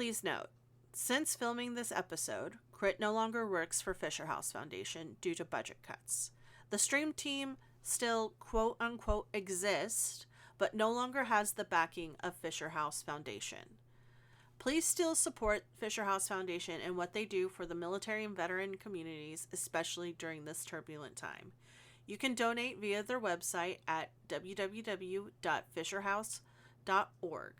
Please note, since filming this episode, Crit no longer works for Fisher House Foundation due to budget cuts. The stream team still quote-unquote exists, but no longer has the backing of Fisher House Foundation. Please still support Fisher House Foundation and what they do for the military and veteran communities, especially during this turbulent time. You can donate via their website at www.fisherhouse.org.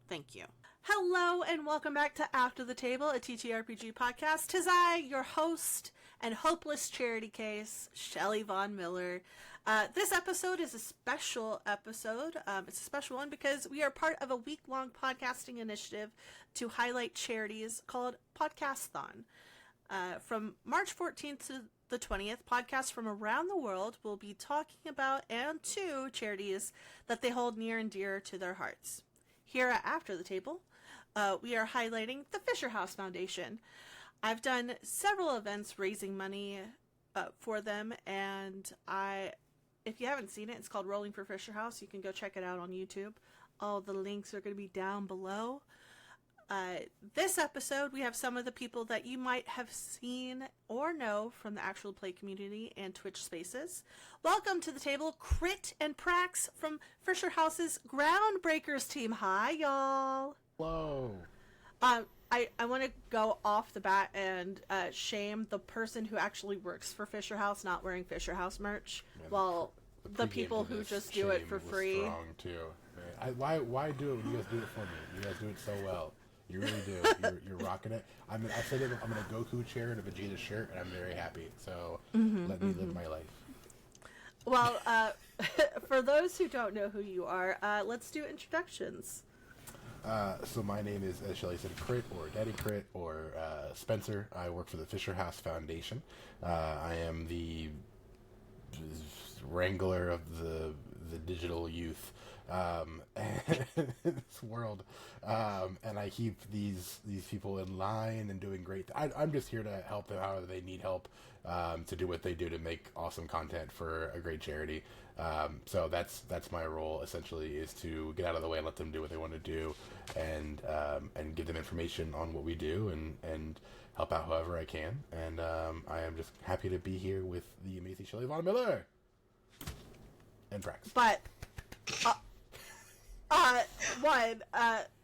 Thank you. Hello and welcome back to After the Table, a TTRPG podcast. 'Tis I, your host and hopeless charity case, Shelly Von Miller. This episode is a special episode. It's a special one because we are part of a week-long podcasting initiative to highlight charities called Podcasthon. From March 14th to the 20th, podcasts from around the world will be talking about and to charities that they hold near and dear to their hearts. Here at After the Table, we are highlighting the Fisher House Foundation. I've done several events raising money for them, and if you haven't seen it, it's called Rolling for Fisher House. You can go check it out on YouTube. All the links are going to be down below. This episode, we have some of the people that you might have seen or know from the actual play community and Twitch spaces. Welcome to the table, Crit and Prax from Fisher House's Groundbreakers team. Hi, y'all. Hello. I want to go off the bat and shame the person who actually works for Fisher House not wearing Fisher House merch, while the people who just do it for free. Strong too. Why do it when you guys do it for me? You guys do it so well. You really do. You're rocking it. I said I'm in a Goku chair and a Vegeta shirt, and I'm very happy. So let me live my life. Well, for those who don't know who you are, let's do introductions. So my name is, as Shelly said, Crit or Daddy Crit or Spencer. I work for the Fisher House Foundation. I am the wrangler of the digital youth in this world, and I keep these people in line and doing great. I'm just here to help them however they need help to do what they do to make awesome content for a great charity. So that's my role essentially, is to get out of the way and let them do what they want to do, and give them information on what we do and help out however I can. And I am just happy to be here with the amazing Shelly Von Miller and Prax. But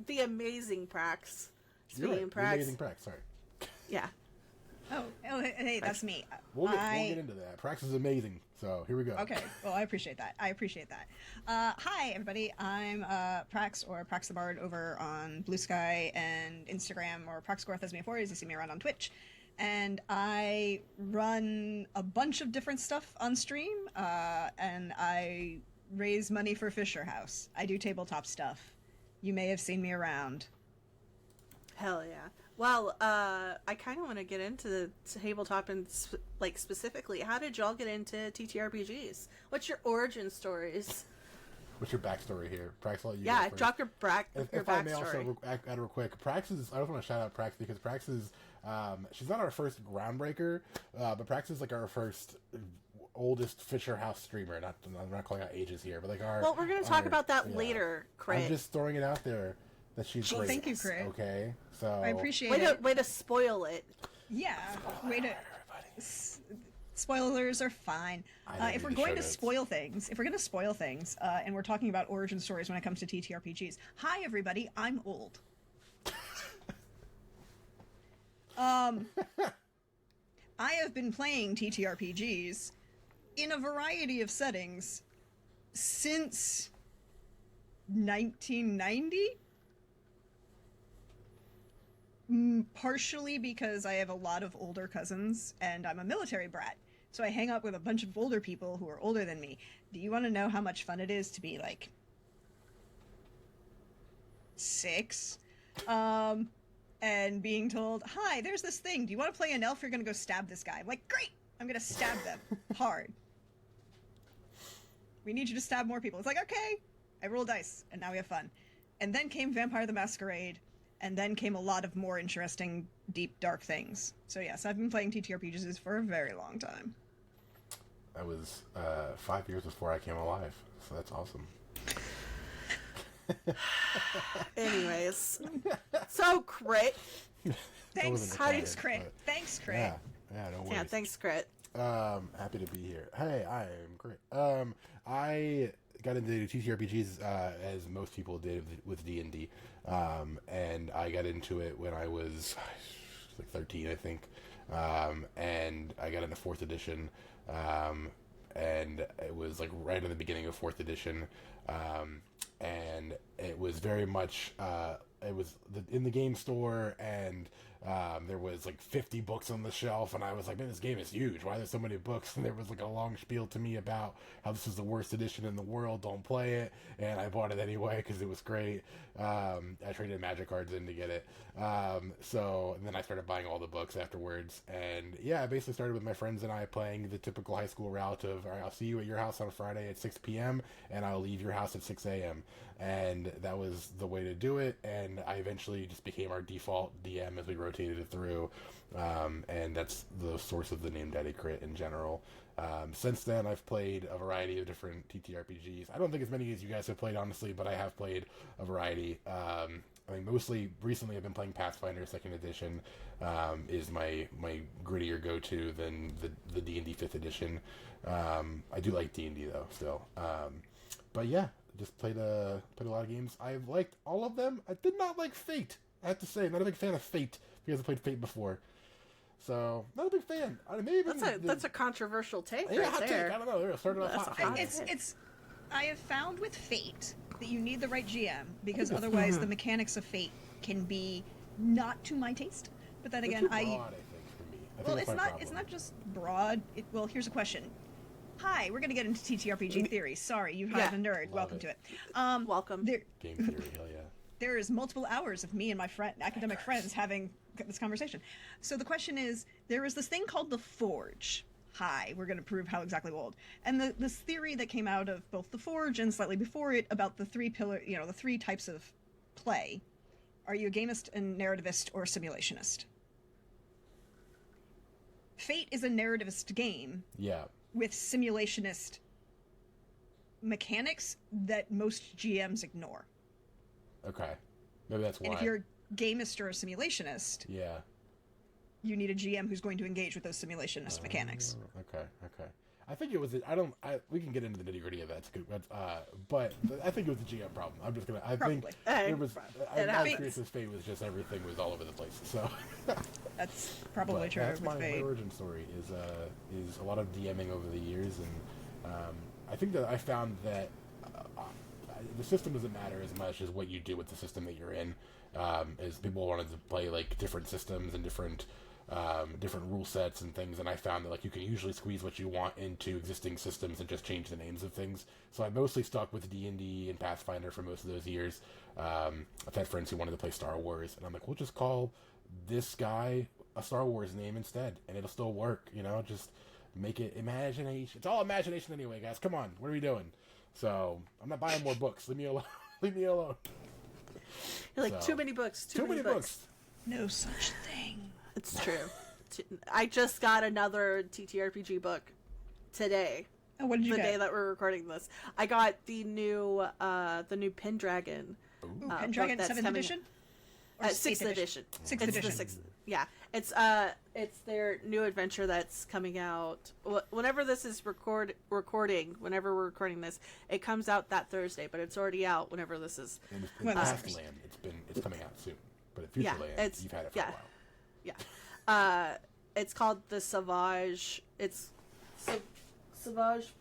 the amazing Prax. You're right. The amazing Prax. Sorry. Yeah. Oh, hey, that's me. We'll get into that. Prax is amazing, so here we go. Okay, well, I appreciate that. Hi, everybody. I'm Prax, or Prax the Bard, over on Blue Sky and Instagram, or Praxgorth as me before, as you see me around on Twitch. And I run a bunch of different stuff on stream, and I raise money for Fisher House. I do tabletop stuff. You may have seen me around. Hell yeah. Well, I kind of want to get into the tabletop and, specifically, how did y'all get into TTRPGs? What's your origin stories? What's your backstory here? Prax, I'll let you go first. Drop your backstory. If I may also add real quick, Prax is, I just want to shout out Prax because Prax is, she's not our first Groundbreaker, but Prax is our first oldest Fisher House streamer. I'm not calling out ages here, but our... Well, we're going to talk about that later, Craig. I'm just throwing it out there that she's great. Thank you, Craig. Okay, so... I appreciate it. Way to spoil it. Yeah, way to... Spoilers are fine. If we're going to spoil things, and we're talking about origin stories when it comes to TTRPGs, hi everybody, I'm old. I have been playing TTRPGs in a variety of settings since 1990. Partially because I have a lot of older cousins, and I'm a military brat. So I hang out with a bunch of older people who are older than me. Do you want to know how much fun it is to be, 6? And being told, hi, there's this thing. Do you want to play an elf? You're going to go stab this guy. I'm like, great! I'm going to stab them. Hard. We need you to stab more people. It's like, okay. I roll dice, and now we have fun. And then came Vampire the Masquerade, and then came a lot of more interesting, deep, dark things. So yes, I've been playing TTRPGs for a very long time. That was 5 years before I came alive, so that's awesome. Anyways, so Crit. Thanks, Thanks, Crit. Thanks, Crit. Yeah, no worries. Yeah, thanks, Crit. Happy to be here. Hey, I am great. I got into TTRPGs as most people did with D&D, and I got into it when I was like 13, I think, and I got into 4th edition, and it was like right in the beginning of 4th edition, and it was very much it was in the game store, and there was like 50 books on the shelf, and I was like, man, this game is huge. Why are there so many books? And there was like a long spiel to me about how this is the worst edition in the world. Don't play it. And I bought it anyway because it was great. I traded Magic cards in to get it. So and then I started buying all the books afterwards. And yeah, I basically started with my friends and I playing the typical high school route of, all right, I'll see you at your house on Friday at 6 p.m. and I'll leave your house at 6 a.m. And that was the way to do it. And I eventually just became our default DM as we rotated it through. And that's the source of the name Daddy Crit in general. Since then, I've played a variety of different TTRPGs. I don't think as many as you guys have played, honestly, but I have played a variety. I mean, mostly recently I've been playing Pathfinder 2nd edition, is my grittier go-to than the D&D 5th edition. I do like D&D though, still. But yeah, just played a lot of games. I've liked all of them. I did not like Fate. I have to say, I'm not a big fan of Fate because I played Fate before. So, not a big fan. That's a controversial take yeah, right hot there. take. I don't know. It started off hot. I have found with Fate that you need the right GM because otherwise the mechanics of Fate can be not to my taste. But then again, broad, I think, for me. it's not just broad. Well, here's a question. Hi, we're going to get into TTRPG theory. Sorry, you have a nerd. Welcome to it. Welcome. Game theory, hell yeah. There is multiple hours of me and my academic friends having this conversation. So the question is, there is this thing called the Forge. Hi, we're going to prove how exactly old. And this theory that came out of both the Forge and slightly before it about the three types of play. Are you a gamist, a narrativist, or a simulationist? Fate is a narrativist game. Yeah. With simulationist mechanics that most GMs ignore. Okay. Maybe that's why. And if you're a gamist or a simulationist, yeah, you need a GM who's going to engage with those simulationist mechanics. Okay. I think it was. We can get into the nitty gritty of that. But I think it was the GM problem. I'm just gonna. I Probably. think it was. I'm curious. This Fate was just everything was all over the place. So. That's probably true. That's my origin story. Is a lot of DMing over the years, and I think that I found that the system doesn't matter as much as what you do with the system that you're in. As people wanted to play like different systems and different rule sets and things, and I found that like you can usually squeeze what you want into existing systems and just change the names of things. So I mostly stuck with D&D and Pathfinder for most of those years. I've had friends who wanted to play Star Wars, and I'm like, we'll just call this guy a Star Wars name instead, and it'll still work. Just make it imagination. It's all imagination anyway, guys. Come on, what are we doing? So I'm not buying more books. Leave me alone. Leave me alone. You're like, too many books. Too many books. No such thing. It's true. I just got another TTRPG book today. Oh, what did you get? The day that we're recording this. I got the new Pendragon. Ooh, Pendragon 7th edition? Or 6th edition. 6th edition. Yeah. It's their new adventure that's coming out. Whenever this is recording, whenever we're recording this, it comes out that Thursday, but it's already out whenever this is. In Past Land, it's coming out soon. But at Future Land, you've had it for a while. Yeah. It's called the Savage. It's Savage.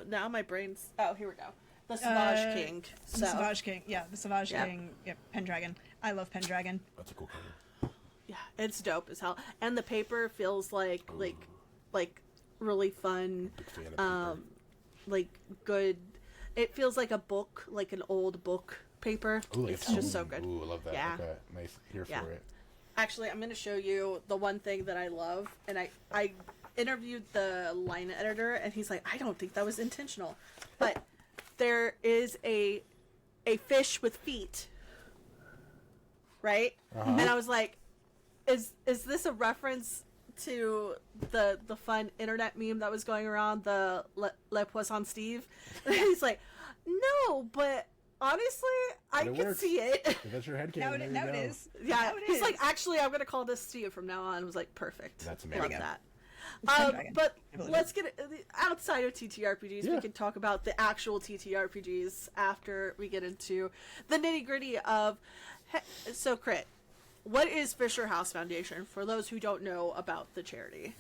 Now my brain's. Oh, here we go. The Savage King. The Savage King. Yeah, the Savage King. Yeah, Pendragon. I love Pendragon. That's a cool cover. Yeah, it's dope as hell, and the paper feels like really fun. Big fan of paper. Like good. It feels like a book, like an old book paper. Ooh, it's just so good. Ooh, I love that. Yeah. Okay, nice. Here for it. Actually, I'm going to show you the one thing that I love, and I interviewed the line editor, and he's like, I don't think that was intentional, but there is a fish with feet, right? Uh-huh. And I was like, is this a reference to the fun internet meme that was going around, the Le Poisson Steve? And he's like, no, but honestly, I But it can works. see it. If that's your headcanon, Now there it you go. is. Yeah, Now it he's is. like, actually, I'm gonna call this Steve from now on. I was like, perfect. That's I love amazing. that. Dragon. But I believe let's get outside of TTRPGs. Yeah. We can talk about the actual TTRPGs after we get into the nitty gritty of. So, Crit, what is Fisher House Foundation for those who don't know about the charity?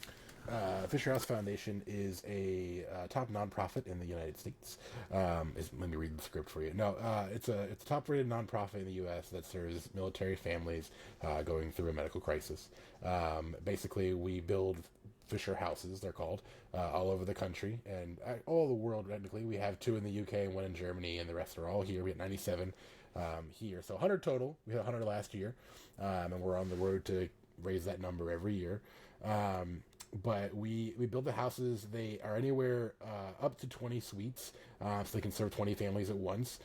Fisher House Foundation is a top nonprofit in the United States. Let me read the script for you. No, it's a top-rated nonprofit in the U.S. that serves military families going through a medical crisis. Basically, we build Fisher houses, they're called, all over the country and all the world. Technically, we have 2 in the UK and 1 in Germany, and the rest are all here. We have 97 here, so 100 total. We had 100 last year, and we're on the road to raise that number every year. But we build the houses. They are anywhere up to 20 suites, so they can serve 20 families at once.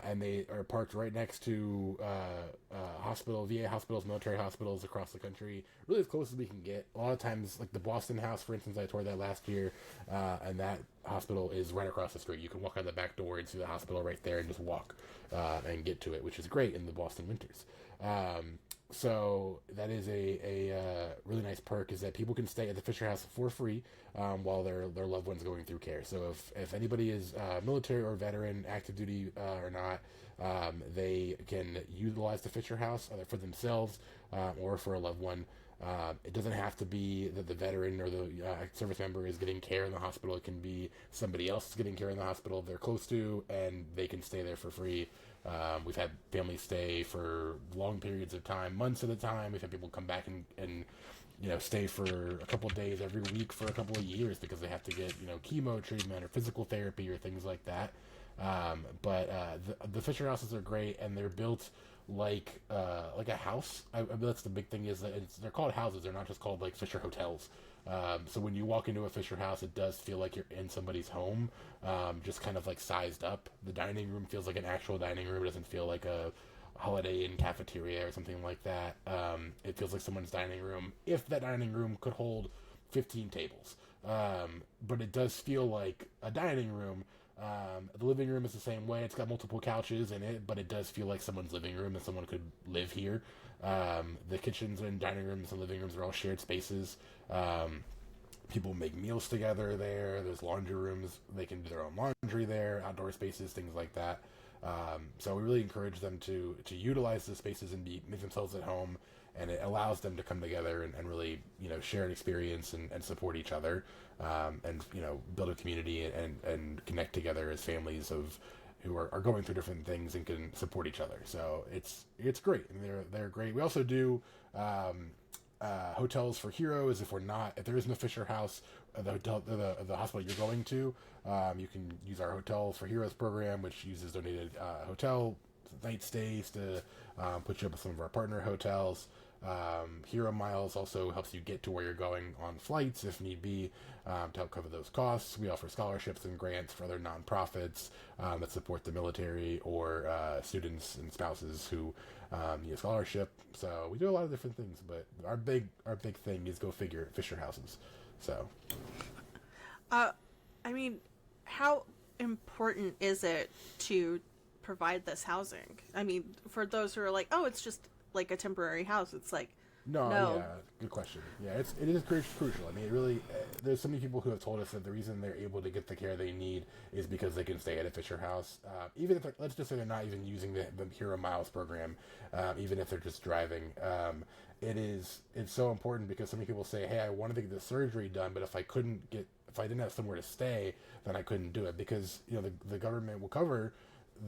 And they are parked right next to VA hospitals, military hospitals across the country, really as close as we can get. A lot of times, like the Boston house, for instance, I toured that last year, and that hospital is right across the street. You can walk out the back door and see the hospital right there and just walk and get to it, which is great in the Boston winters. So that is a really nice perk, is that people can stay at the Fisher House for free while their loved one's going through care. So if anybody is military or veteran, active duty or not, they can utilize the Fisher House either for themselves or for a loved one. It doesn't have to be that the veteran or the service member is getting care in the hospital. It can be somebody else getting care in the hospital they're close to, and they can stay there for free. We've had families stay for long periods of time, months at a time. We've had people come back and stay for a couple of days every week for a couple of years because they have to get, chemo treatment or physical therapy or things like that. But the Fisher houses are great, and they're built like a house. I mean, that's the big thing, is that they're called houses. They're not just called like Fisher hotels. So when you walk into a Fisher house, it does feel like you're in somebody's home, just kind of like sized up. The dining room feels like an actual dining room. It doesn't feel like a Holiday Inn cafeteria or something like that. It feels like someone's dining room, if that dining room could hold 15 tables. But it does feel like a dining room. The living room is the same way. It's got multiple couches in it, but it does feel like someone's living room, and someone could live here. The kitchens and dining rooms and living rooms are all shared spaces. People make meals together there. There's laundry rooms. They can do their own laundry there, outdoor spaces, things like that. So we really encourage them to utilize the spaces and make themselves at home, and it allows them to come together and really, share an experience and support each other, and, build a community and connect together as families who are going through different things and can support each other. So it's great, and they're great. We also do hotels for heroes. If there isn't a Fisher House, the hospital you're going to, you can use our Hotels for Heroes program, which uses donated hotel night stays to put you up with some of our partner hotels. Hero Miles also helps you get to where you're going on flights if need be, to help cover those costs. We offer scholarships and grants for other nonprofits that support the military or students and spouses who need a scholarship. So we do a lot of different things, but our big thing is, go figure, Fisher houses. So I mean, how important is it to provide this housing? I mean, for those who are like, oh, it's just like a temporary house, it's like, no. Yeah, good question. Yeah, it is crucial. I mean, it really, there's so many people who have told us that the reason they're able to get the care they need is because they can stay at a Fisher House. Even if, let's just say they're not even using the Hero Miles program, even if they're just driving. It's so important because so many people say, hey, I wanted to get the surgery done, but if I didn't have somewhere to stay, then I couldn't do it, because, the government will cover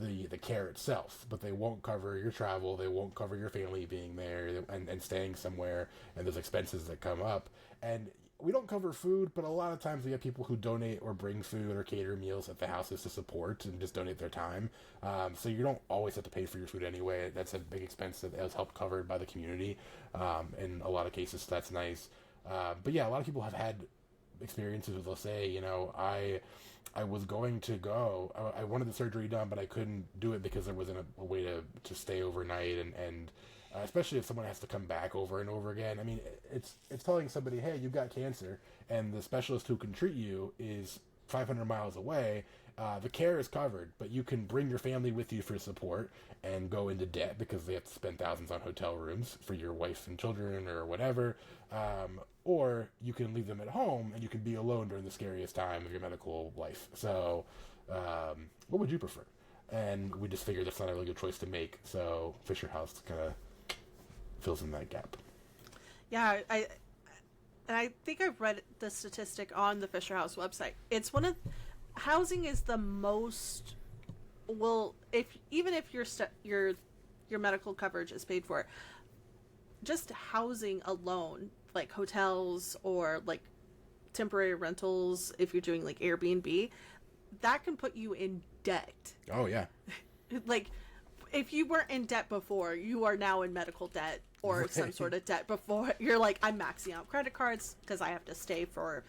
the care itself, but they won't cover your travel, they won't cover your family being there and staying somewhere, and those expenses that come up. And we don't cover food, but a lot of times we have people who donate or bring food or cater meals at the houses to support and just donate their time. So you don't always have to pay for your food anyway. That's a big expense that is helped covered by the community. In a lot of cases, so that's nice. But yeah, a lot of people have had experiences where they'll say, I was going to go, I wanted the surgery done, but I couldn't do it because there wasn't a way to stay overnight, and especially if someone has to come back over and over again. I mean, it's telling somebody, hey, you've got cancer, and the specialist who can treat you is 500 miles away, the care is covered, but you can bring your family with you for support and go into debt because they have to spend thousands on hotel rooms for your wife and children or whatever. Or you can leave them at home and you can be alone during the scariest time of your medical life. So, what would you prefer? And we just figured that's not a really good choice to make. So Fisher House kind of fills in that gap. Yeah, I think I've read the statistic on the Fisher House website. It's one of housing is the most even if your medical coverage is paid for, just housing alone, like hotels or like temporary rentals, if you're doing like Airbnb, that can put you in debt. Oh yeah. Like if you weren't in debt before, you are now in medical debt or Right. some sort of debt before. You're like, I'm maxing out credit cards because I have to stay for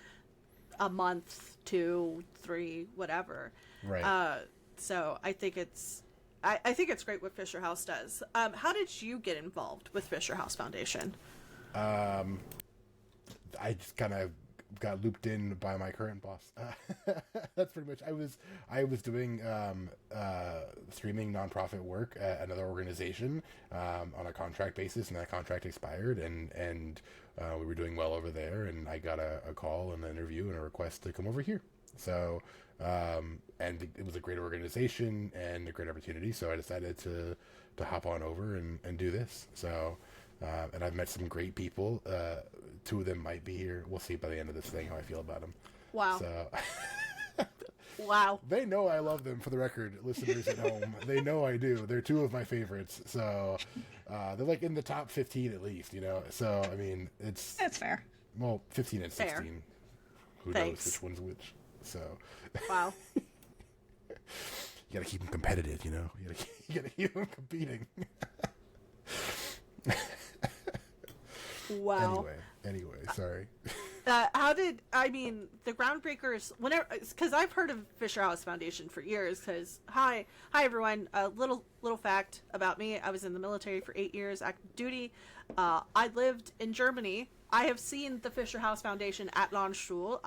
a month, 2, 3, whatever. Right. So I think I think it's great what Fisher House does. How did you get involved with Fisher House Foundation? I just kind of got looped in by my current boss. That's pretty much. I was doing streaming nonprofit work at another organization on a contract basis, and that contract expired, and we were doing well over there, and I got a call and an interview and a request to come over here. So, and it was a great organization and a great opportunity, so I decided to hop on over and do this. So, and I've met some great people. 2 of them might be here. We'll see by the end of this thing how I feel about them. Wow. So, Wow. they know I love them, for the record, listeners at home. They know I do. They're 2 of my favorites. So, they're like in the top 15 at least, you know? So, I mean, That's fair. well, 15 and 16. Fair. Who Thanks. knows which one's which? So, Wow. you gotta keep them competitive, you know? You gotta keep them competing. Wow. Anyway, sorry. The Groundbreakers, whenever, because I've heard of Fisher House Foundation for years, because, hi everyone, a little fact about me, I was in the military for 8 years, active duty, I lived in Germany, I have seen the Fisher House Foundation at Landstuhl,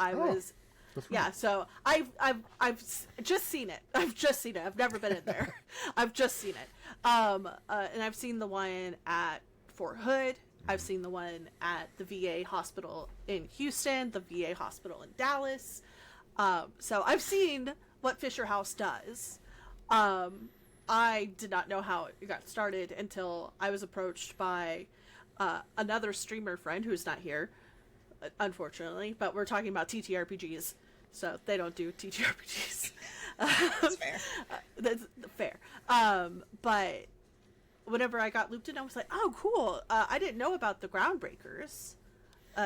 so I've just seen it, I've never been in there, I've just seen it, and I've seen the one at Fort Hood, I've seen the one at the VA hospital in Houston, the VA hospital in Dallas. So I've seen what Fisher House does. I did not know how it got started until I was approached by another streamer friend who's not here, unfortunately, but we're talking about TTRPGs, so they don't do TTRPGs. That's fair. That's fair. But whenever I got looped in, I was like, oh, cool. I didn't know about the Groundbreakers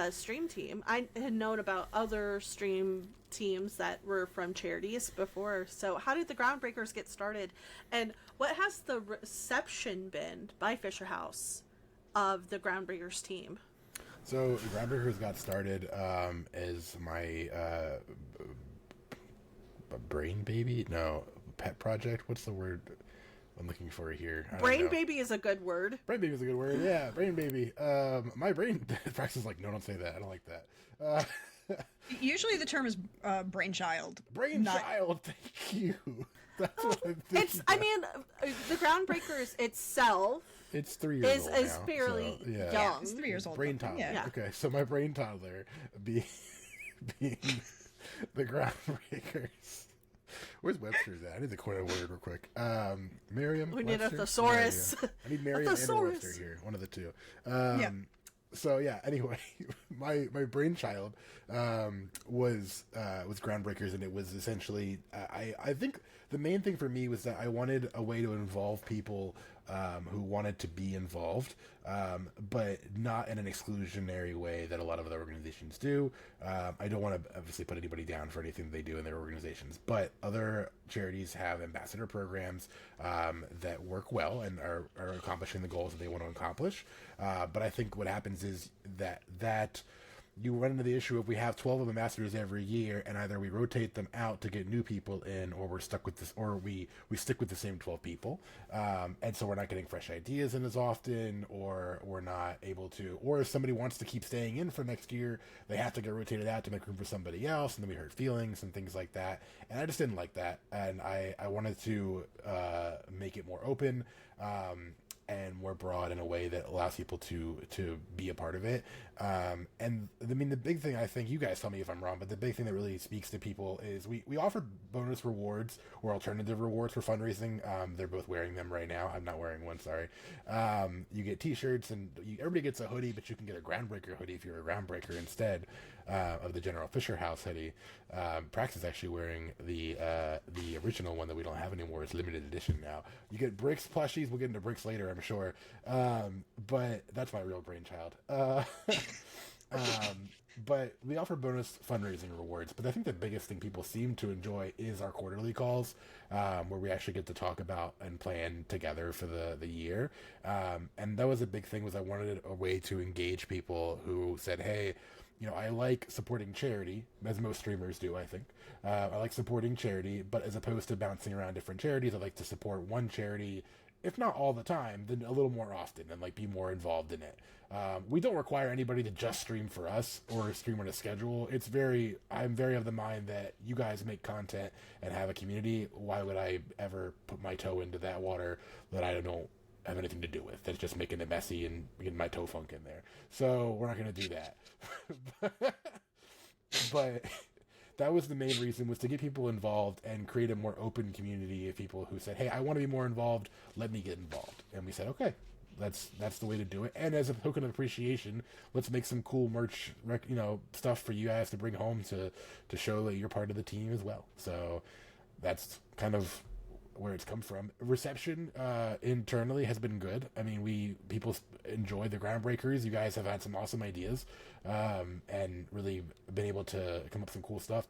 stream team. I had known about other stream teams that were from charities before. So how did the Groundbreakers get started? And what has the reception been by Fisher House of the Groundbreakers team? So Groundbreakers got started as my brain baby? No, pet project? What's the word I'm looking for here? Brain baby is a good word. Brain baby is a good word. Yeah, brain baby. My brain Prax is like, no, don't say that. I don't like that. Usually the term is brainchild. Brainchild. Thank you. That's what I'm thinking. The Groundbreakers itself. It's 3 years old is now, fairly so, yeah. young. It's 3 years old. Brain toddler. Yeah. Okay, so my brain toddler being the Groundbreakers. Where's Webster's at? I need to coin a word real quick. Merriam. We need a Webster? thesaurus. Merriam. I need Merriam and a Webster here. One of the two. Yeah. So yeah. Anyway, my brainchild was Groundbreakers, and it was essentially I think the main thing for me was that I wanted a way to involve people who wanted to be involved, but not in an exclusionary way that a lot of other organizations do. I don't want to obviously put anybody down for anything they do in their organizations, but other charities have ambassador programs that work well and are accomplishing the goals that they want to accomplish. But I think what happens is that you run into the issue of we have 12 of the masters every year, and either we rotate them out to get new people in, or we're stuck with this, or we stick with the same 12 people. And so we're not getting fresh ideas in as often, or we're not able to, or if somebody wants to keep staying in for next year, they have to get rotated out to make room for somebody else, and then we hurt feelings and things like that. And I just didn't like that. And I wanted to make it more open. And more broad in a way that allows people to be a part of it. And I mean, the big thing, I think, you guys tell me if I'm wrong, but the big thing that really speaks to people is we offer bonus rewards or alternative rewards for fundraising. They're both wearing them right now. I'm not wearing one, sorry. You get t-shirts, and everybody gets a hoodie, but you can get a Groundbreaker hoodie if you're a Groundbreaker instead of the General Fisher House hoodie. Prax is actually wearing the original one that we don't have anymore. It's limited edition now. You get Bricks plushies. We'll get into Bricks later, I'm sure. But that's my real brainchild. But we offer bonus fundraising rewards. But I think the biggest thing people seem to enjoy is our quarterly calls, where we actually get to talk about and plan together for the year. And that was a big thing, was I wanted a way to engage people who said, hey, you know, I like supporting charity, as most streamers do, I think. I like supporting charity, but as opposed to bouncing around different charities, I like to support one charity, if not all the time, then a little more often, and like be more involved in it. We don't require anybody to just stream for us or stream on a schedule. I'm very of the mind that you guys make content and have a community. Why would I ever put my toe into that water that I don't have anything to do with? That's just making it messy and getting my toe funk in there. So we're not going to do that. But that was the main reason, was to get people involved and create a more open community of people who said, hey, I want to be more involved. Let me get involved. And we said, okay, that's the way to do it. And as a token of appreciation, let's make some cool merch, stuff for you guys to bring home to show that you're part of the team as well. So that's kind of where it's come from. Reception internally has been good. I mean, people enjoy the Groundbreakers. You guys have had some awesome ideas, and really been able to come up with some cool stuff.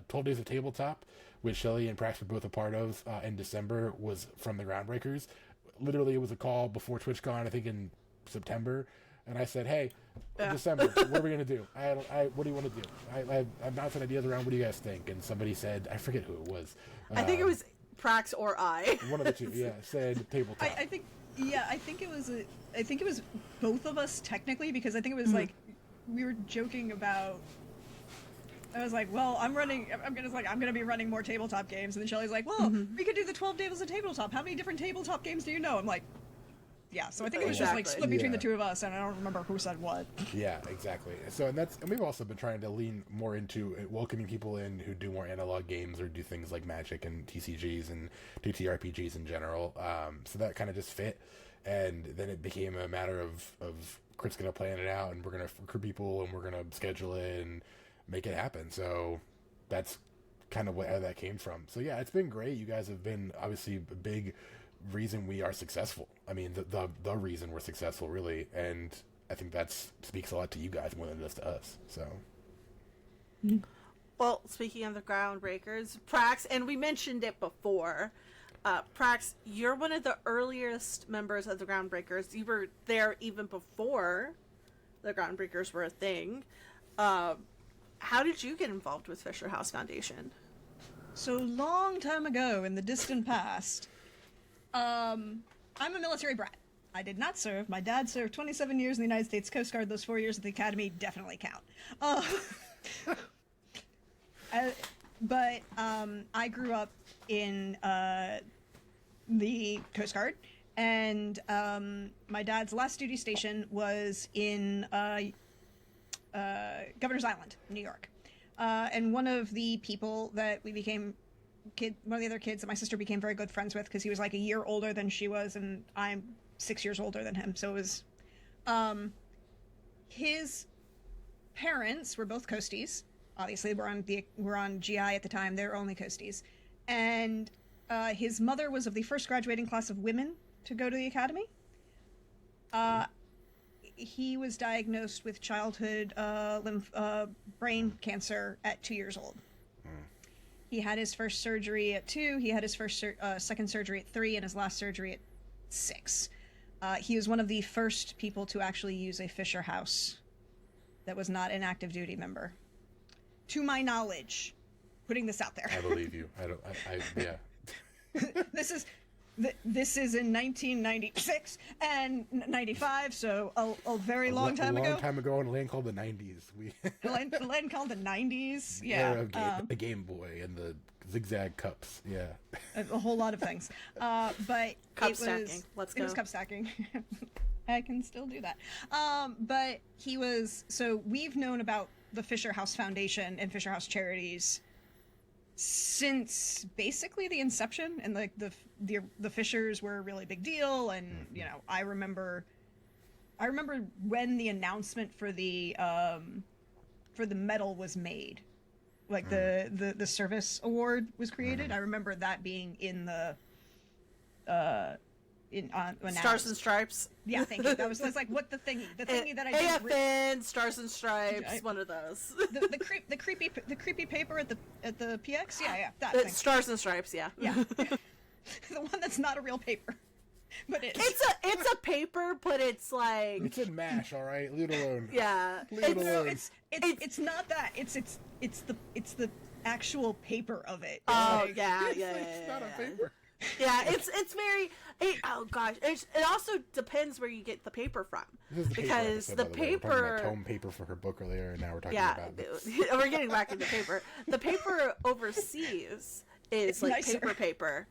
12 Days of Tabletop, which Shelly and Prax were both a part of in December, was from the Groundbreakers. Literally, it was a call before TwitchCon, I think in September, and I said, hey, December, what are we going to do? What do you want to do? I'm bouncing ideas around. What do you guys think? And somebody said, I forget who it was. I think it was Prax or I. One of the two, yeah, said tabletop. I think it was both of us technically, because I think it was like we were joking about. I was like, well, I'm gonna be running more tabletop games, and then Shelly's like, well, we could do the 12 Days of Tabletop. How many different tabletop games do you know? I'm like, yeah. So I think it was just like split between the two of us, and I don't remember who said what. Yeah, exactly. So and we've also been trying to lean more into welcoming people in who do more analog games or do things like Magic and TCGs and TTRPGs in general. So that kind of just fit, and then it became a matter of Chris gonna plan it out, and we're gonna recruit people, and we're gonna schedule it and make it happen. So that's kind of where that came from. So yeah, it's been great. You guys have been obviously a big reason we are successful. I mean, the reason we're successful, really, and I think that speaks a lot to you guys more than it does to us. So, well, speaking of the Groundbreakers, Prax, and we mentioned it before, Prax, you're one of the earliest members of the Groundbreakers. You were there even before the Groundbreakers were a thing. How did you get involved with Fisher House Foundation? So long time ago in the distant past, I'm a military brat. I did not serve. My dad served 27 years in the United States Coast Guard. Those 4 years at the Academy definitely count. But I grew up in the Coast Guard, and my dad's last duty station was in Governor's Island, New York. And one of the people that we became one of the other kids that my sister became very good friends with, because he was like a year older than she was, and I'm 6 years older than him. So it was, his parents were both Coasties. Obviously, we're on GI at the time. They were only Coasties. And his mother was of the first graduating class of women to go to the Academy. He was diagnosed with childhood brain cancer at 2 years old. He had his first surgery at 2. He had his second surgery at 3, and his last surgery at 6. He was one of the first people to actually use a Fisher House that was not an active duty member. To my knowledge, putting this out there. I believe you. Yeah. This is in 1996 and 95, so a very long time ago. A long time ago in a land called the 90s. A land called the 90s, The yeah. era of the Game Boy and the zigzag cups, yeah. A whole lot of things. But Cup stacking. Let's go. It was cup stacking. I can still do that. But he was, so we've known about the Fisher House Foundation and Fisher House Charities since basically the inception, and like the Fishers were a really big deal, and you know, I remember when the announcement for the medal was made, like the service award was created. I remember that being in the Stars and Stripes. Yeah, thank you. That was like what the thingy that I didn't AFN, Stars and Stripes, one of those. the creepy paper at the PX. Yeah, that thing. Stars and Stripes. Yeah. The one that's not a real paper, but it's a paper, but it's like it's in MASH. All right, leave it alone. Yeah, it's not that. It's the actual paper of it. Oh like, yeah. It's not a paper. Yeah, it's very. Oh gosh, it also depends where you get the paper from, This is the because paper episode, the by way. We're talking paper. about tome paper for her book earlier, and now we're talking Yeah, about this. we're getting back into paper. The paper overseas is It's like nicer. paper,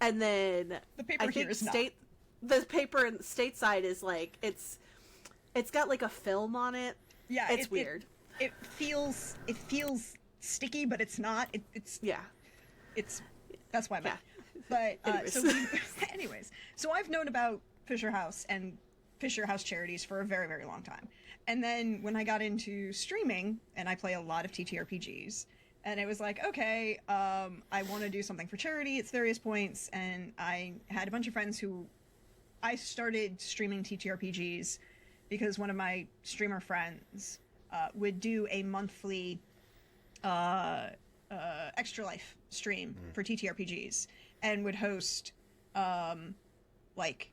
and then The paper I here think is not. the paper in the stateside is like it's got like a film on it. Yeah, it's weird. It feels sticky, but it's not. It's that's why I'm. Yeah. But Anyways. anyways, so I've known about Fisher House and Fisher House Charities for a very, very long time. And then when I got into streaming, and I play a lot of TTRPGs, and it was like, okay, I want to do something for charity at various points, and I had a bunch of friends who I started streaming TTRPGs because one of my streamer friends would do a monthly Extra Life stream for TTRPGs, and would host like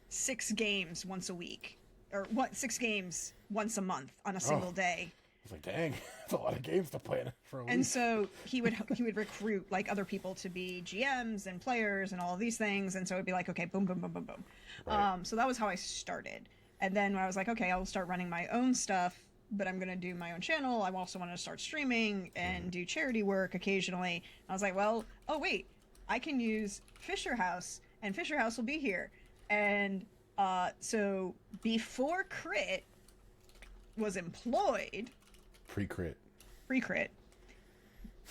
6 games once a week, or 6 games once a month on a single day. It's like, dang, that's a lot of games to play for a week. And so he would recruit like other people to be GMs and players and all of these things, and so it'd be like, okay, boom, boom, boom, boom, boom. Right. So that was how I started. And then when I was like, okay, I'll start running my own stuff, but I'm gonna do my own channel. I also want to start streaming and do charity work occasionally. I was like, well, oh wait, I can use Fisher House, and Fisher House will be here. And so before Crit was employed, Pre-crit.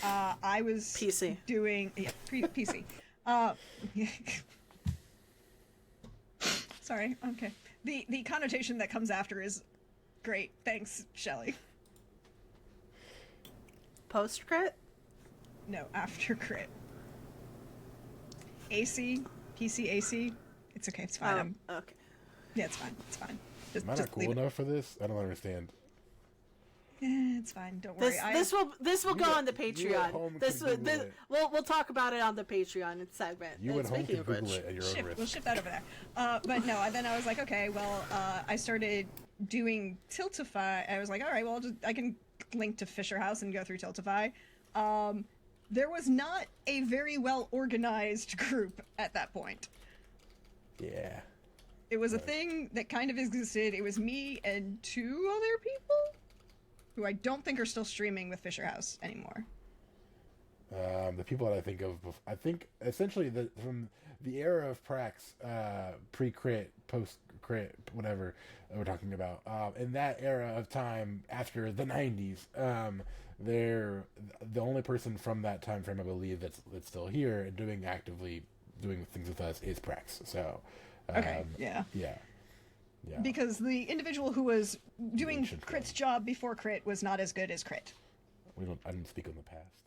I was PC. doing PC. Sorry. Okay. The connotation that comes after is great. Thanks, Shelly. Post crit. No, after Crit. AC, PC, AC. It's okay. It's fine. Okay. Yeah, it's fine. It's fine. Am I not cool leave it. enough for this? I don't understand. It's fine. Don't worry. This will go on the you at home Patreon. can Google it. We'll talk about it on the Patreon segment. You at home Speaking can of Google which, it at your own risk. We'll shift that over there. But no, then I was like, okay, well, I started doing Tiltify. I was like, all right, well, I can link to Fisher House and go through Tiltify. There was not a very well organized group at that point. Yeah. It was a thing that kind of existed. It was me and 2 other people who I don't think are still streaming with Fisher House anymore. The people that I think of, I think essentially from the era of Prax, pre-crit, post-crit, whatever we're talking about, in that era of time after the 90s, they're the only person from that time frame, I believe, that's still here and actively doing things with us is Prax. So, Okay, yeah. Because the individual who was doing Crit's job before Crit was not as good as Crit. I didn't speak on the past.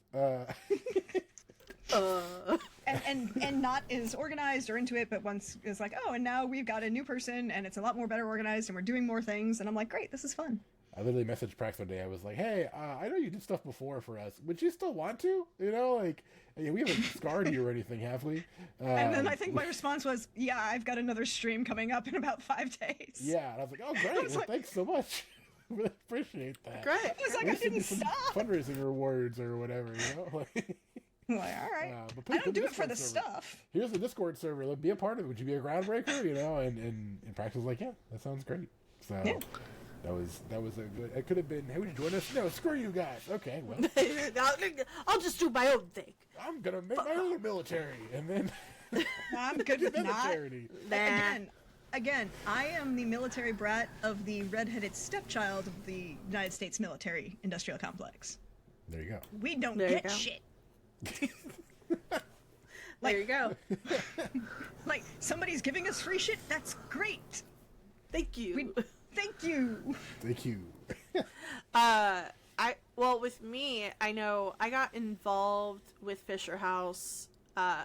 And not as organized or into it, but once it's like, oh, and now we've got a new person and it's a lot more better organized and we're doing more things, and I'm like, great, this is fun. I literally messaged Prax one day. I was like, hey, I know you did stuff before for us. Would you still want to? You know, like, we haven't scarred you or anything, have we? And then I think my response was, yeah, I've got another stream coming up in about 5 days. Yeah, and I was like, oh, great. Well, thanks so much. really appreciate that. Great. I was like, I didn't stop. Fundraising rewards or whatever, you know? Like, I'm like, all right. but I don't do it for Discord the server. stuff. Here's the Discord server. Like, be a part of it. Would you be a groundbreaker? You know, and Prax was like, yeah, that sounds great. So Yeah. that was a good. It could have been, hey, would you join us? No, screw you guys. Okay, well, I'll just do my own thing. I'm gonna make my own military, and then I'm good with then the not. charity. Again, I am the military brat of the redheaded stepchild of the United States military industrial complex. There you go. We don't There you get go. shit. There you go. Like, somebody's giving us free shit, that's great. Thank you. Thank you. Thank you. Well, with me, I know I got involved with Fisher House,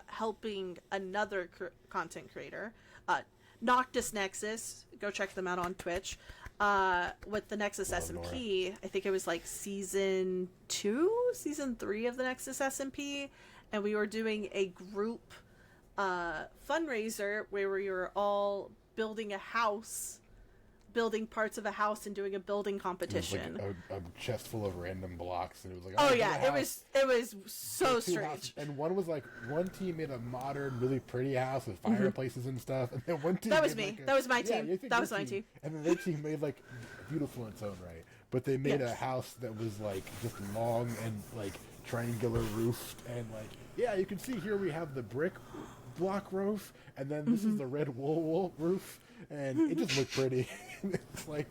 helping another content creator, Noctis Nexus. Go check them out on Twitch. With the Nexus Love SMP, I think it was like season 3 of the Nexus SMP, and we were doing a group fundraiser where we were all building a house, building parts of a house and doing a building competition. It was like a chest full of random blocks, and it was like, Oh yeah, it was so two strange. houses. And one was like, one team made a modern, really pretty house with fireplaces and stuff, and then one team That was made me. like That was my yeah, team. you think That your was my team. And then their team made like beautiful in its own right, but they made a house that was like just long and like triangular roofed, and like, yeah, you can see here we have the brick block roof, and then this is the red wool roof, and it just looked pretty. It's like,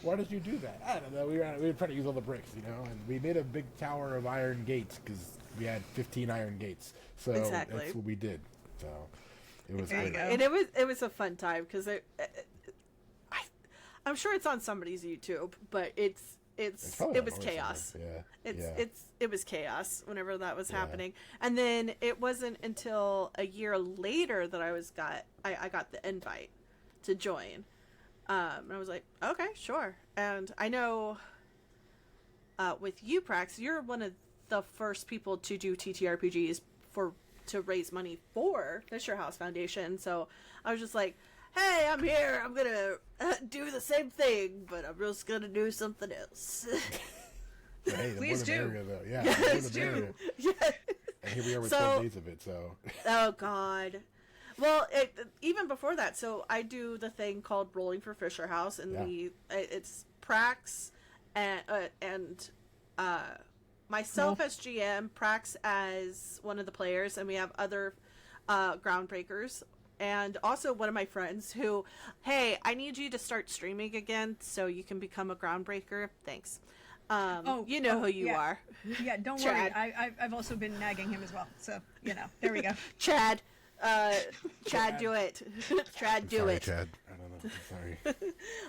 why did you do that? I don't know. We were trying to use all the bricks, you know, and we made a big tower of iron gates because we had 15 iron gates. So Exactly. that's what we did. So it was There you great. go. And it was a fun time because I'm sure it's on somebody's YouTube, but it probably was on ours chaos. somewhere. It was chaos whenever that was happening. And then it wasn't until a year later that I got the invite to join. And I was like, okay, sure. And I know with you, Prax, you're one of the first people to do TTRPGs to raise money for Fisher House Foundation. So I was just like, hey, I'm here. I'm going to do the same thing, but I'm just going to do something else. Hey, the Please more the do. merrier, though. Yeah, Yes, the more the do. merrier. Yeah. And here we are with So- 12 days of it. So Oh, God. Well, even before that, so I do the thing called Rolling for Fisher House, and Yeah. it's Prax and myself as GM, Prax as one of the players, and we have other Groundbreakers, and also one of my friends who, hey, I need you to start streaming again so you can become a Groundbreaker. Thanks. You know who you yeah. are. Yeah, don't Chad. worry. I've also been nagging him as well. So, you know, there we go. Chad. Chad, do it. Chad, do sorry, it. Chad. I don't know. I'm sorry.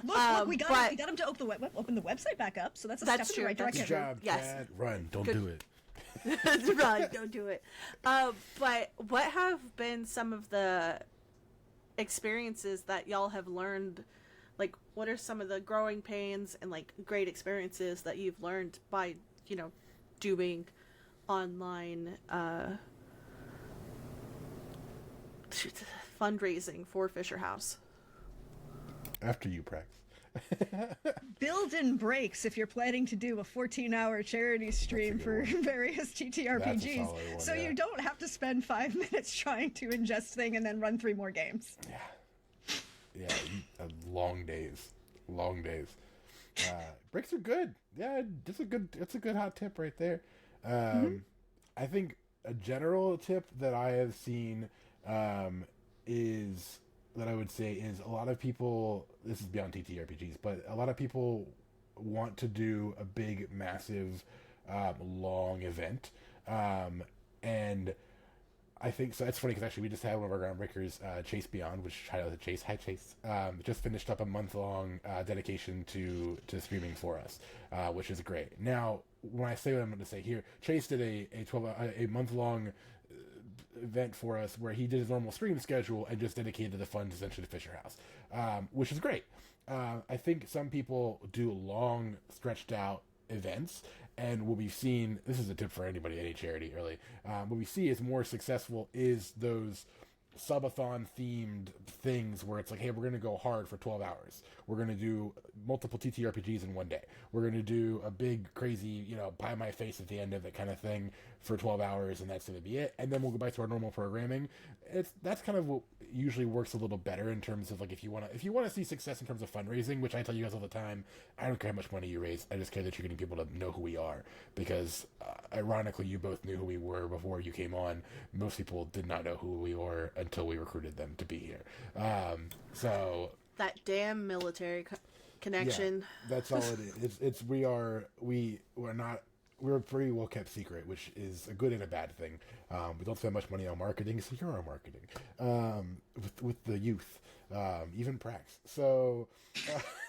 Look, we got him to open the website back up, so that's a That's step true, in the right that's Good direction. job, Yes. Chad. Run. Don't Good. do it. Run, don't do it. But what have been some of the experiences that y'all have learned? Like, what are some of the growing pains and like great experiences that you've learned by, doing online fundraising for Fisher House? After you, Prax. Build in breaks if you're planning to do a 14-hour charity stream good for one. various TTRPGs, solid one, so yeah. you don't have to spend 5 minutes trying to ingest thing and then run 3 more games. Yeah, long days. Breaks are good. Yeah, that's a good hot tip right there. I think a general tip that I have seen is that I would say is a lot of people, this is beyond TTRPGs, but a lot of people want to do a big, massive, long event. And I think so. It's funny because actually we just had one of our Groundbreakers, Chase Beyond, which shout out to Chase. Hi, Chase. Just finished up a month-long dedication to streaming for us, which is great. Now, when I say what I'm going to say here, Chase did a month-long event for us where he did his normal stream schedule and just dedicated the funds essentially to Fisher House, which is great. I think some people do long, stretched-out events. And what we've seen, this is a tip for anybody, any charity really, what we see is more successful is those subathon themed things where it's like, hey, we're going to go hard for 12 hours. We're going to do multiple TTRPGs in one day. We're going to do a big crazy, pie my face at the end of it kind of thing for 12 hours, and that's going to be it. And then we'll go back to our normal programming. That's kind of what usually works a little better in terms of like if you want to see success in terms of fundraising, which I tell you guys all the time. I don't care how much money you raise. I just care that you're getting people to know who we are, because ironically, you both knew who we were before you came on. Most people did not know who we were until we recruited them to be here. So that damn military connection. Yeah, that's all it is. We're a pretty well kept secret, which is a good and a bad thing. We don't spend much money on marketing, so you're our marketing with the youth, even Prax. So,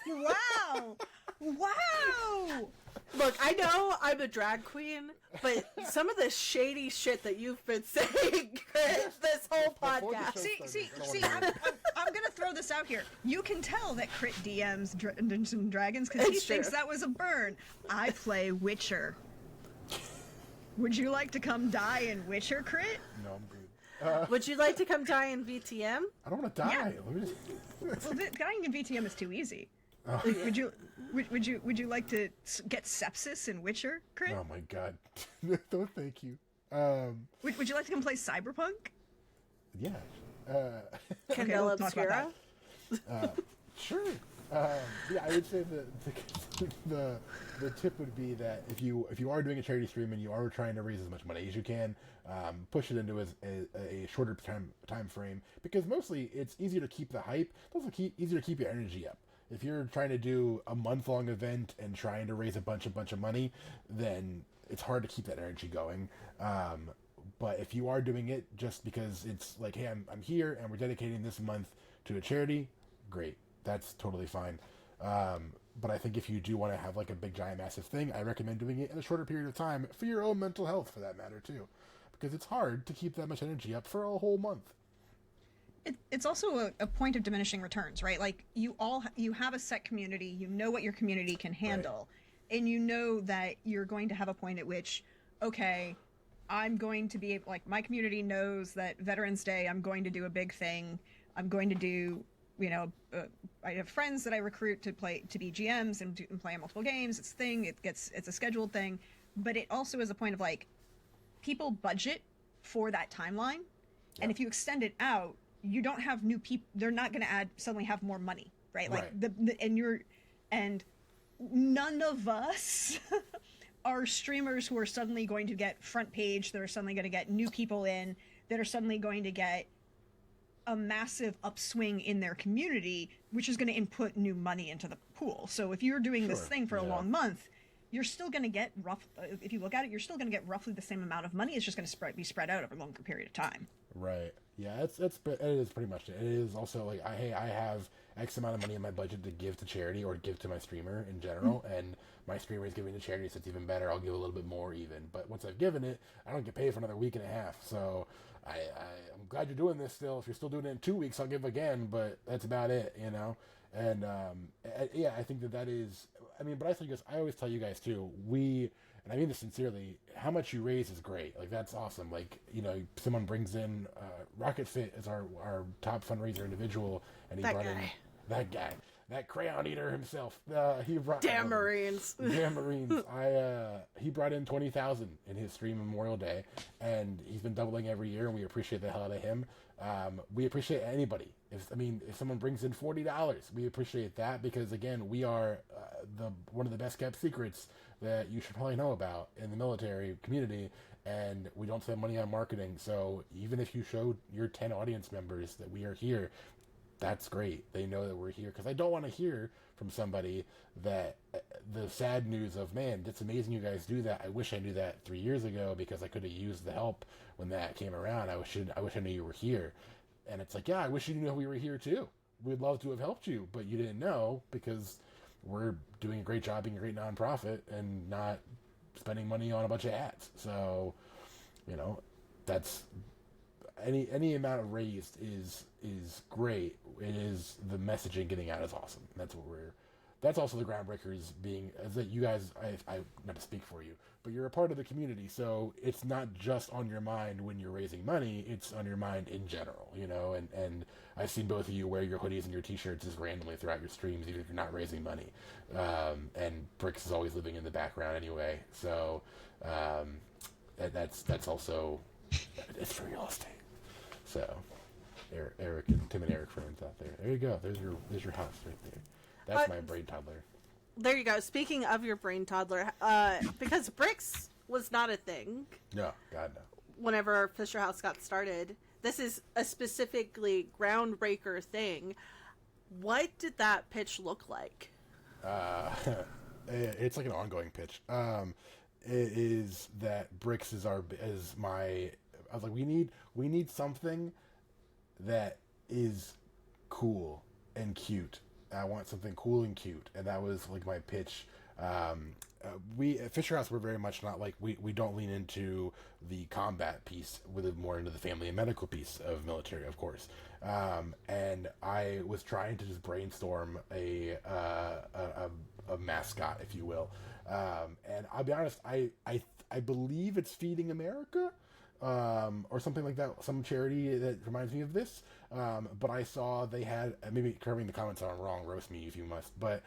wow. Look, I know I'm a drag queen, but some of the shady shit that you've been saying, Chris, this whole podcast. See, I'm gonna throw this out here. You can tell that Crit DMs Dungeons and Dragons because he thinks that was a burn. I play Witcher. Would you like to come die in Witcher, Crit? No, I'm good. Would you like to come die in VTM? I don't want to die. Yeah. Well, dying in VTM is too easy. Oh. Would you like to get sepsis in Witcher, Crit? Oh my god. No, thank you. Would you like to come play Cyberpunk? Yeah. Candela Obscura? Sure. Yeah, I would say the tip would be that if you are doing a charity stream and you are trying to raise as much money as you can, push it into a shorter time frame, because mostly it's easier to keep the hype. It's also easier to keep your energy up. If you're trying to do a month-long event and trying to raise a bunch of money, then it's hard to keep that energy going. But if you are doing it just because it's like, hey, I'm here and we're dedicating this month to a charity, great. That's totally fine. But I think if you do want to have like a big, giant, massive thing, I recommend doing it in a shorter period of time for your own mental health, for that matter, too. Because it's hard to keep that much energy up for a whole month. It's also a point of diminishing returns, right? Like you have a set community, you know what your community can handle, right. And you know that you're going to have a point at which, okay, I'm going to be like, my community knows that Veterans Day, I'm going to do a big thing. I'm going to do, I have friends that I recruit to be GMs and play multiple games. It's a thing. It's a scheduled thing, but it also is a point of like, people budget for that timeline, and if you extend it out, you don't have new people. They're not going to suddenly have more money, right? Like and none of us are streamers who are suddenly going to get front page. That are suddenly going to get new people in. That are suddenly going to get a massive upswing in their community, which is going to input new money into the pool. So if you're doing this thing for a long month, you're still going to get if you look at it, you're still going to get roughly the same amount of money. It's just going to be spread out over a longer period of time. Right. Yeah, it is pretty much it. It is also like, I have X amount of money in my budget to give to charity or give to my streamer in general, and my streamer is giving to charity, so it's even better. I'll give a little bit more even. But once I've given it, I don't get paid for another week and a half. So I'm glad you're doing this still. If you're still doing it in 2 weeks, I'll give again, but that's about it, And yeah, I think that is. I mean, but I always tell you guys too. And I mean this sincerely. How much you raise is great. Like that's awesome. Like someone brings in Rocket Fit as our top fundraiser individual, and he brought in that guy, that crayon eater himself. He brought damn Marines. Damn Marines. He brought in 20,000 in his stream Memorial Day, and he's been doubling every year, and we appreciate the hell out of him. We appreciate anybody. If someone brings in $40, we appreciate that, because again, we are one of the best kept secrets that you should probably know about in the military community, and we don't spend money on marketing. So even if you show your 10 audience members that we are here, that's great. They know that we're here, because I don't want to hear from somebody that the sad news of, man, it's amazing you guys do that. I wish I knew that 3 years ago, because I could have used the help when that came around. I wish I knew you were here. And it's like, yeah, I wish you knew we were here too. We'd love to have helped you, but you didn't know, because we're doing a great job being a great nonprofit and not spending money on a bunch of ads. So, that's any amount of raised is great. It is the messaging getting out is awesome. That's what that's also the Groundbreakers being, is that you guys, I not to speak for you, but you're a part of the community, so it's not just on your mind when you're raising money, it's on your mind in general, you know, and I've seen both of you wear your hoodies and your t-shirts just randomly throughout your streams, even if you're not raising money, and Bricks is always living in the background anyway, so that's also, it's for real estate, so Eric and Tim and Eric friends out there. There you go. There's your house right there. That's my brain toddler. There you go. Speaking of your brain toddler, because Bricks was not a thing. No, God no. Whenever Fisher House got started, this is a specifically Groundbreaker thing. What did that pitch look like? It's like an ongoing pitch. It is that Bricks is my. I was like, we need something that is cool and cute. I want something cool and cute, and that was like my pitch. We at Fisher House, we're very much not like, we don't lean into the combat piece, we're more into the family and medical piece of military, of course. And I was trying to just brainstorm a mascot, if you will. And I'll be honest, I believe it's Feeding America. Or something like that, some charity that reminds me of this. But I saw they had, maybe covering the comments are wrong, roast me if you must, but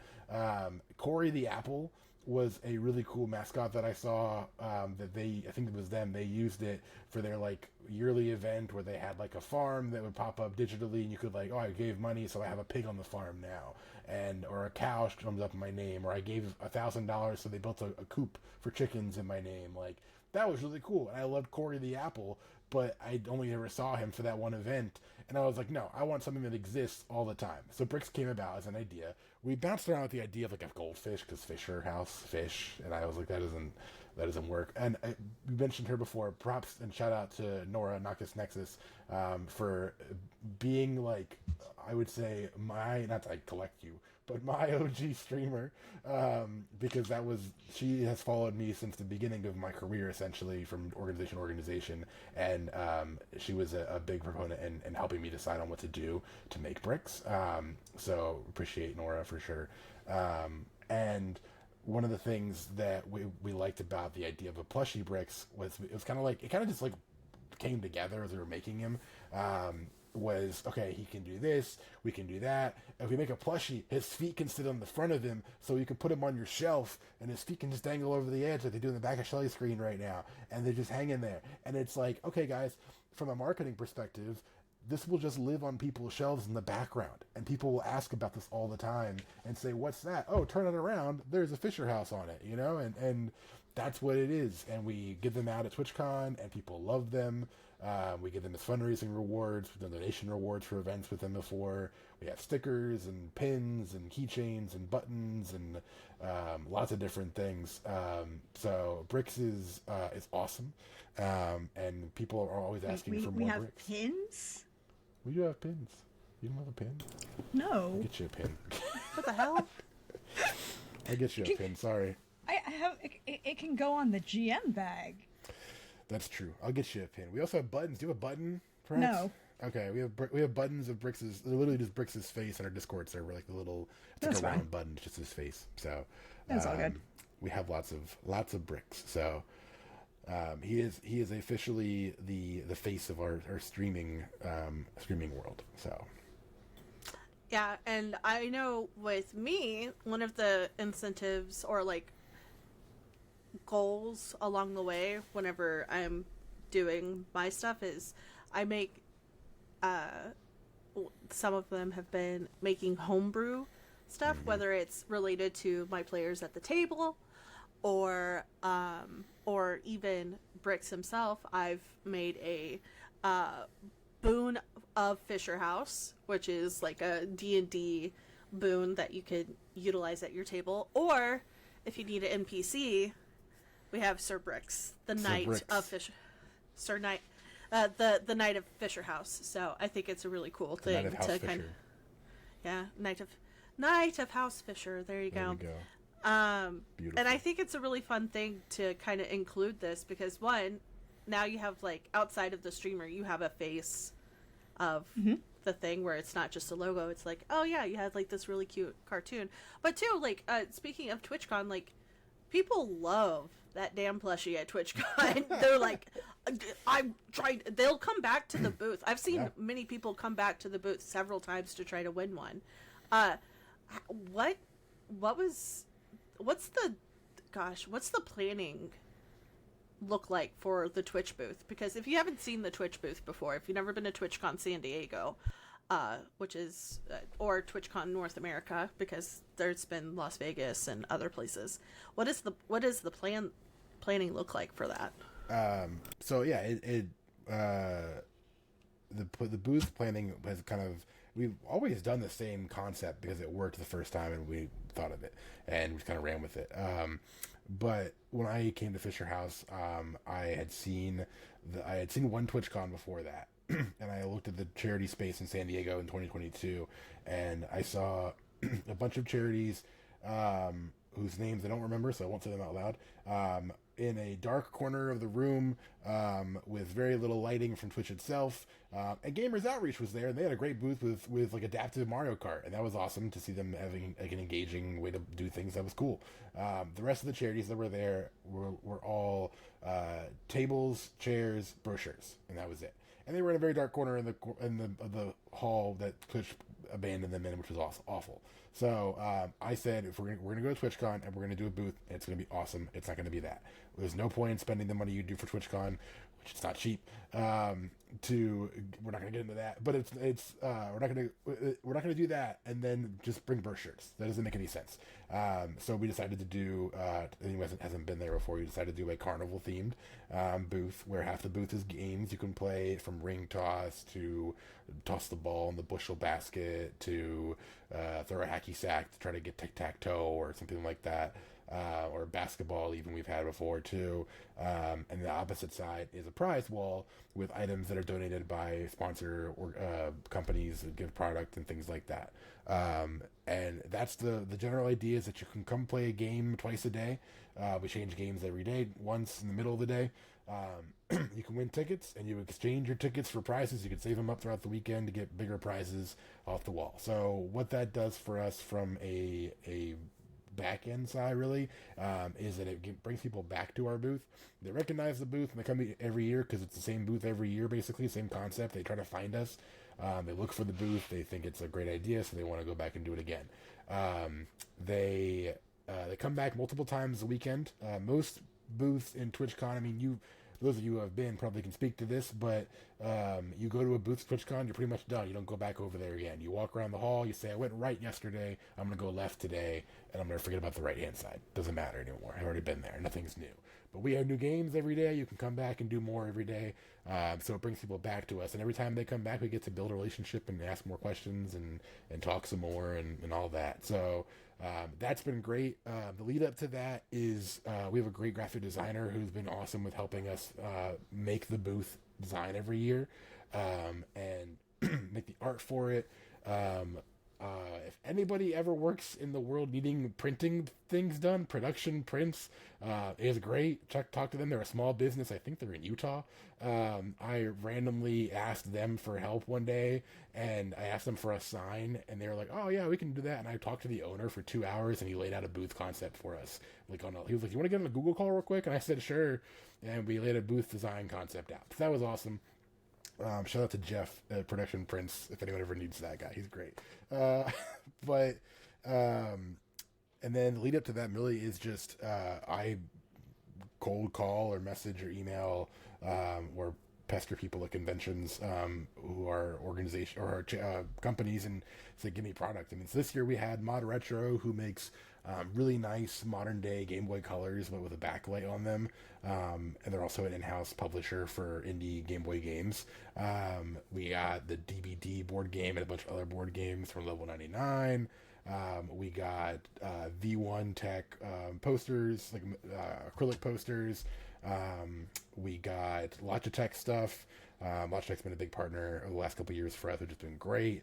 Corey the Apple was a really cool mascot that I saw, that I think it was them, they used it for their like yearly event where they had like a farm that would pop up digitally and you could like, oh, I gave money so I have a pig on the farm now, or a cow comes up in my name, or I gave $1,000 so they built a coop for chickens in my name. Like, that was really cool, and I loved Corey the Apple, but I only ever saw him for that one event, and I was like, no, I want something that exists all the time. So Bricks came about as an idea. We bounced around with the idea of like a goldfish, because Fisher House, fish, and I was like, that doesn't work. And we mentioned her before. Props and shout out to Nora Noctis Nexus for being like, I would say not to like collect you, but my OG streamer, because she has followed me since the beginning of my career, essentially, from organization to organization, and she was a big proponent in helping me decide on what to do to make bricks. So appreciate Nora for sure. And one of the things that we liked about the idea of a plushie bricks was it kind of just like came together as we were making him. Was, okay, he can do this, we can do that. If we make a plushie, his feet can sit on the front of him, so you can put him on your shelf, and his feet can just dangle over the edge like they do in the back of Shelly's screen right now, and they're just hanging there. And it's like, okay, guys, from a marketing perspective, this will just live on people's shelves in the background, and people will ask about this all the time and say, what's that? Oh, turn it around, there's a Fisher House on it, you know? And that's what it is. And we give them out at TwitchCon, and people love them. We give them as fundraising rewards. We've done donation rewards for events with them before. We have stickers and pins and keychains and buttons and lots of different things. So Bricks is awesome, and people are always asking for more bricks. We have pins? We do have pins. You don't have a pin? No. I'll get you a pin. What the hell? I'll get you a pin. Sorry. I have it can go on the GM bag. That's true. I'll get you a pin. We also have buttons. Do you have a button, Prax? No. Okay, we have buttons of Brix's. They're literally just Brix's face on our Discord server, like the little. It's like a round button, just his face. So that's all good. We have lots of Bricks. So he is officially the face of our streaming world. So. Yeah, and I know with me, one of the incentives or like goals along the way whenever I'm doing my stuff is I make some of them have been making homebrew stuff, whether it's related to my players at the table or even Bricks himself. I've made a boon of Fisher House, which is like a D&D boon that you could utilize at your table, or if you need an NPC, we have Sir Bricks, the Knight of Fisher, Sir Knight, the Knight of Fisher House. So I think it's a really cool thing to kind of, yeah, Knight of House Fisher. There you go. Beautiful. And I think it's a really fun thing to kind of include this because one, now you have like outside of the streamer, you have a face of the thing where it's not just a logo. It's like, oh yeah, you had like this really cute cartoon. But too, like, speaking of TwitchCon, like, people love that damn plushie at TwitchCon. They're like, I'm trying. They'll come back to the booth. I've seen many people come back to the booth several times to try to win one. What's the planning look like for the Twitch booth? Because if you haven't seen the Twitch booth before, if you've never been to TwitchCon San Diego, which is or TwitchCon North America, because there's been Las Vegas and other places, what is the planning look like for that? So yeah, the booth planning has kind of, we've always done the same concept because it worked the first time and we thought of it and we kind of ran with it. But when I came to Fisher House, I had seen one TwitchCon before that, and I looked at the charity space in San Diego in 2022, and I saw a bunch of charities whose names I don't remember, so I won't say them out loud. In a dark corner of the room, with very little lighting from Twitch itself, and Gamers Outreach was there, and they had a great booth with like adaptive Mario Kart, and that was awesome to see them having like an engaging way to do things. That was cool. The rest of the charities that were there were all tables, chairs, brochures, and that was it. And they were in a very dark corner in the hall that Twitch abandoned them in, which was awful. So I said, if we're gonna go to TwitchCon and we're gonna do a booth, it's gonna be awesome. It's not gonna be that. There's no point in spending the money you do for TwitchCon, which is not cheap. We're not gonna get into that, but we're not gonna do that and then just bring brochures. That doesn't make any sense. So we decided to do, anyone hasn't been there before, we decided to do a carnival themed booth where half the booth is games you can play, from ring toss to toss the ball in the bushel basket to throw a hacky sack to try to get tic-tac-toe or something like that. Or basketball, even, we've had before too. And the opposite side is a prize wall with items that are donated by sponsor or companies that give product and things like that. And that's the general idea, is that you can come play a game twice a day. We change games every day, once in the middle of the day. You can win tickets, and you exchange your tickets for prizes. You can save them up throughout the weekend to get bigger prizes off the wall. So what that does for us from a back end side, really, is that it brings people back to our booth. They recognize the booth and they come every year because it's the same booth every year, basically same concept. They try to find us, they look for the booth, they think it's a great idea, so they want to go back and do it again. They come back multiple times a weekend. Most booths in TwitchCon, I mean, those of you who have been probably can speak to this, but you go to a booth at TwitchCon, you're pretty much done. You don't go back over there again. You walk around the hall, you say, I went right yesterday, I'm going to go left today, and I'm going to forget about the right-hand side. Doesn't matter anymore. I've already been there. Nothing's new. But we have new games every day. You can come back and do more every day. So it brings people back to us. And every time they come back, we get to build a relationship and ask more questions and talk some more and all that. So that's been great. The lead up to that is we have a great graphic designer who's been awesome with helping us make the booth design every year and make the art for it. If anybody ever works in the world needing printing things done, production prints, is great. Talk to them. They're a small business. I think they're in Utah. I randomly asked them for help one day, and I asked them for a sign, and they were like, "Oh yeah, we can do that." And I talked to the owner for 2 hours, and he laid out a booth concept for us. He was like, "You want to get on a Google call real quick?" And I said, "Sure." And we laid a booth design concept out. So that was awesome. Shout out to Jeff at Production Prince, if anyone ever needs that guy. He's great. And then the lead up to that really is just I cold call or message or email or pester people at conventions who are organization or companies and say, give me product. I mean, so this year we had Mod Retro, who makes really nice modern day Game Boy Colors but with a backlight on them, and they're also an in-house publisher for indie Game Boy games. We got the DBD board game and a bunch of other board games from Level 99. We got V1 Tech posters, like acrylic posters. We got Logitech stuff. Logitech's been a big partner over the last couple of years for us. They're just doing great.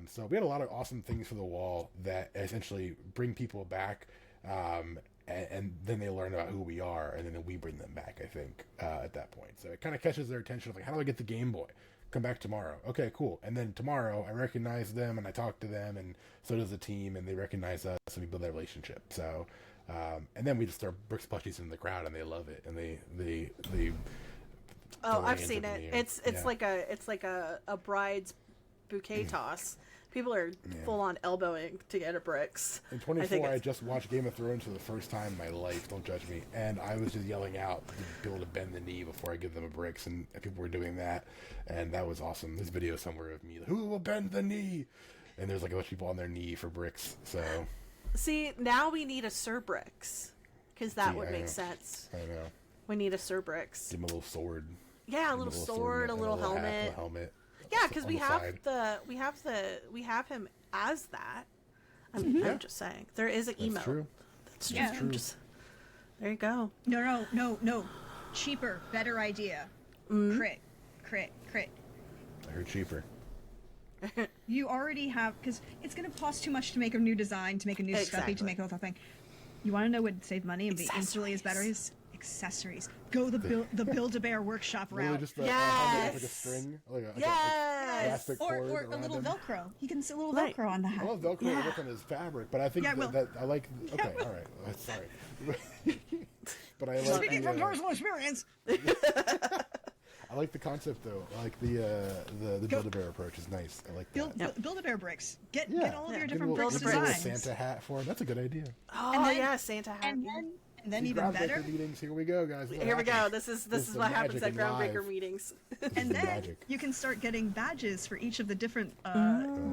So we had a lot of awesome things for the wall that essentially bring people back, and then they learn about who we are, and then we bring them back, I think, at that point. So it kind of catches their attention of like, how do I get the Game Boy? come back tomorrow. Okay, cool. And then tomorrow I recognize them and I talk to them, and so does the team, and they recognize us, and we build that relationship. So, and then we just throw bricks plushies in the crowd, and they love it, and they Oh, I've seen it. It's like a bride's bouquet toss. People are full on elbowing to get a bricks. In 24, I just watched Game of Thrones for the first time in my life. Don't judge me. And I was just yelling out to people to bend the knee before I give them a bricks, and people were doing that, and that was awesome. There's video somewhere of me, who will bend the knee? And there's like a bunch of people on their knee for bricks. So see, now we need a Sir Bricks, because that would make sense. I know. We need a Sir Bricks. Give him a little sword. Yeah, a little sword, a little helmet. Yeah, because we have him as that. I'm just saying, there is an emote. True. That's true. There you go. No. Cheaper, better idea. Crit. I heard cheaper. You already have, because it's going to cost too much to make a new design, to make a new scruffy, to make a whole thing. You want to know what would save money and be instantly as better as accessories? Go the Build-A-Bear workshop route. Just like a string, like a plastic cord or a little him. Velcro. You can sit a little Velcro on the hat. I love Velcro work on his fabric, but I think that I like. Okay, all right, sorry. But I like. Speaking from personal experience. I like the concept though. I like the Build-A-Bear approach is nice. I like that. Build-A-Bear bricks. Get all of your different bricks bricks designs. Santa hat for him. That's a good idea. Oh, Santa hat. And then even better. Meetings. Here we go, guys. Here we go. This is what happens at Groundbreaker meetings. And then you can start getting badges for each of the different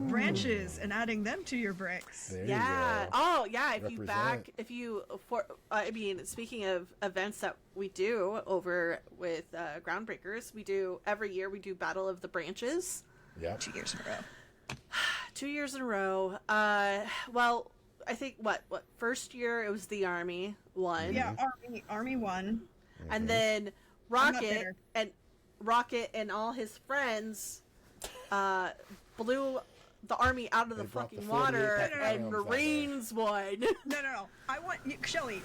branches and adding them to your bricks. There you go. Oh, yeah. Speaking of events that we do over with Groundbreakers, every year we do Battle of the Branches. Yeah. 2 years in a row. 2 years in a row. Well, I think first year it was the Army won. Yeah, Army won. And then Rocket and all his friends blew the Army out of the fucking water, and Marines won. No. I want Shelly.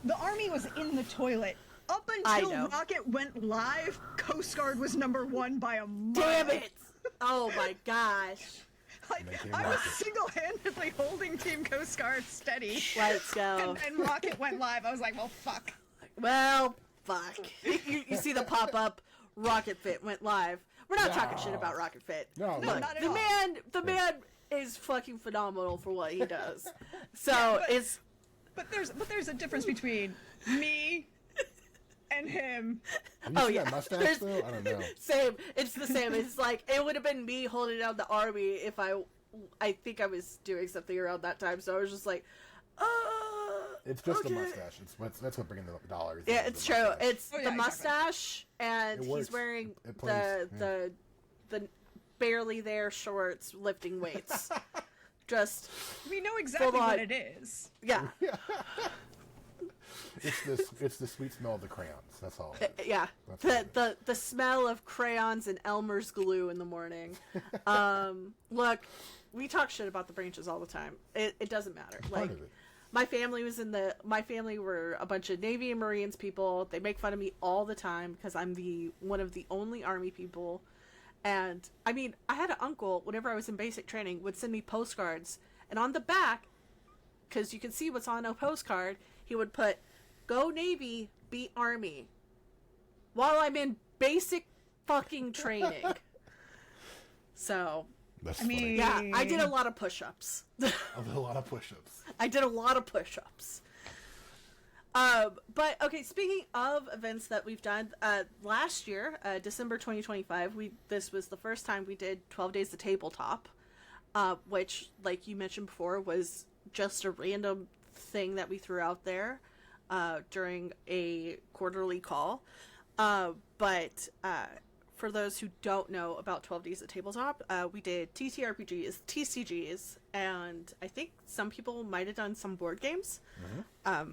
The Army was in the toilet. Up until Rocket went live, Coast Guard was #1 by a mile. Damn it! Oh my gosh. I was single-handedly holding Team Coast Guard steady. Let's go. And Rocket went live. I was like, well, fuck. You see the pop-up, Rocket Fit went live. We're not talking shit about Rocket Fit. No, not at all. The man is fucking phenomenal for what he does. So But there's a difference between me and him. Have you seen that mustache though? I don't know. Same. It's the same. It's like it would have been me holding down the Army if I think I was doing something around that time. So I was just like, it's just the mustache. That's what bringing the dollars. Yeah, it's true. Mustache. It's the mustache, and he's wearing the barely there shorts, lifting weights. Just we know exactly what it is. Yeah. It's the sweet smell of the crayons. That's all. Yeah. The smell of crayons and Elmer's glue in the morning. Look, we talk shit about the branches all the time. It doesn't matter. Like my family were a bunch of Navy and Marines people. They make fun of me all the time because I'm one of the only Army people. And I mean, I had an uncle, whenever I was in basic training, would send me postcards, and on the back, because you can see what's on a postcard, he would put, "Go Navy, beat Army," while I'm in basic fucking training. So, that's funny. Yeah, I did a lot of push-ups. A lot of push-ups. I did a lot of push-ups. But okay, speaking of events that we've done, last year, December 2025, this was the first time we did 12 Days of Tabletop, which, like you mentioned before, was just a random thing that we threw out there during a quarterly call. But for those who don't know about 12 Days of Tabletop, we did TTRPGs, TCGs, and I think some people might have done some board games. Mm-hmm.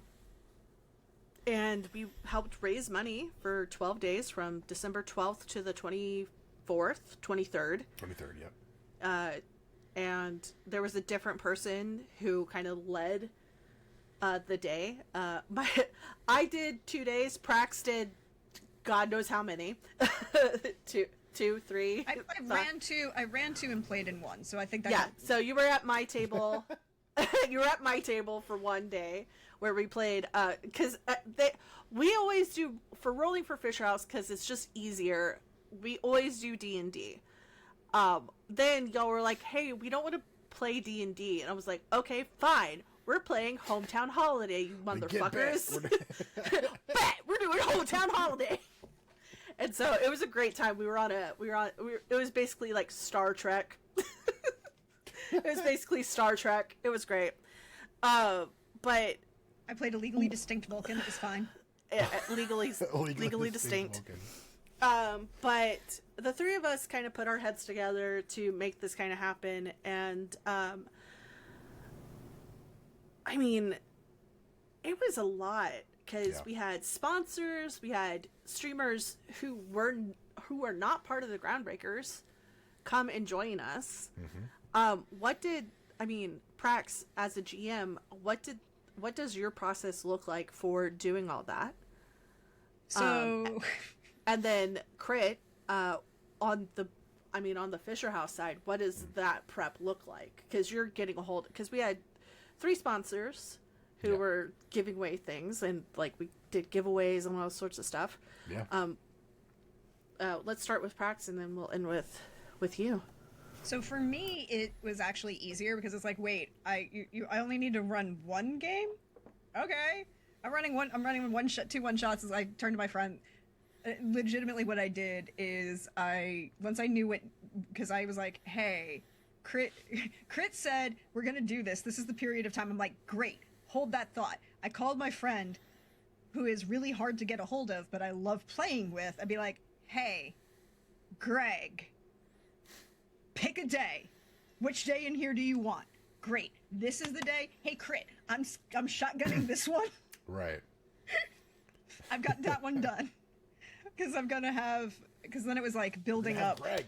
And we helped raise money for 12 days from December 12th to the 23rd. 23rd, yep. And there was a different person who kind of led the day. I did 2 days. Prax did God knows how many. 2, 3. I ran two and played in one, so I think that. Yeah. So you were at my table. You were at my table for one day where we played. Because we always do for Rolling for Fisher House because it's just easier. We always do D&D. Then y'all were like, "Hey, we don't want to play D&D," and I was like, "Okay, fine. We're playing Hometown Holiday, you motherfuckers." Bet we're doing Hometown Holiday. And so it was a great time. It was basically like Star Trek. It was basically Star Trek. It was great. But I played a legally distinct Vulcan. It was fine. Legally distinct. But the three of us kind of put our heads together to make this kind of happen. And, I mean, it was a lot because we had sponsors, we had streamers who were not part of the Groundbreakers come and join us. Prax, as a GM, what does your process look like for doing all that? So, and then Crit, on the Fisher House side, what does that prep look like? Because you're getting because we had 3 sponsors who were giving away things, and like we did giveaways and all sorts of stuff. Yeah. Let's start with Prax, and then we'll end with you. So for me, it was actually easier because it's like, wait, I only need to run one game? Okay. I'm running 2 1-shots as I turned to my friend. Legitimately what I did is once I knew it, because I was like, hey, Crit said, we're going to do this. This is the period of time. I'm like, great. Hold that thought. I called my friend who is really hard to get a hold of, but I love playing with. I'd be like, hey, Greg, pick a day. Which day in here do you want? Great. This is the day. Hey, Crit, I'm shotgunning this one. Right. I've got that one done. Because then it was like building up. Greg.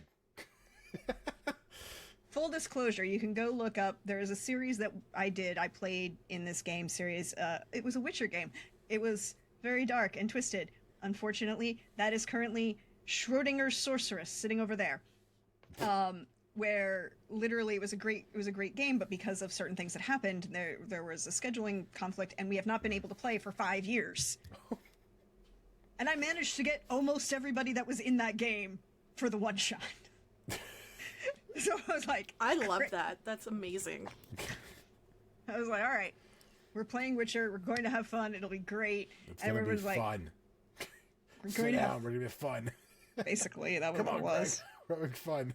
Full disclosure, you can go look up, there is a series that I played in this game series. It was a Witcher game. It was very dark and twisted. Unfortunately, that is currently Schrodinger's Sorceress sitting over there. Where literally it was a great game, but because of certain things that happened, there was a scheduling conflict, and we have not been able to play for 5 years. And I managed to get almost everybody that was in that game for the one shot. So I was like, I love that. That's amazing. I was like, all right, we're playing Witcher. We're going to have fun. It'll be great. It's going to be fun. We're going to have We're going to be fun. Basically, that was what it was. We're having fun.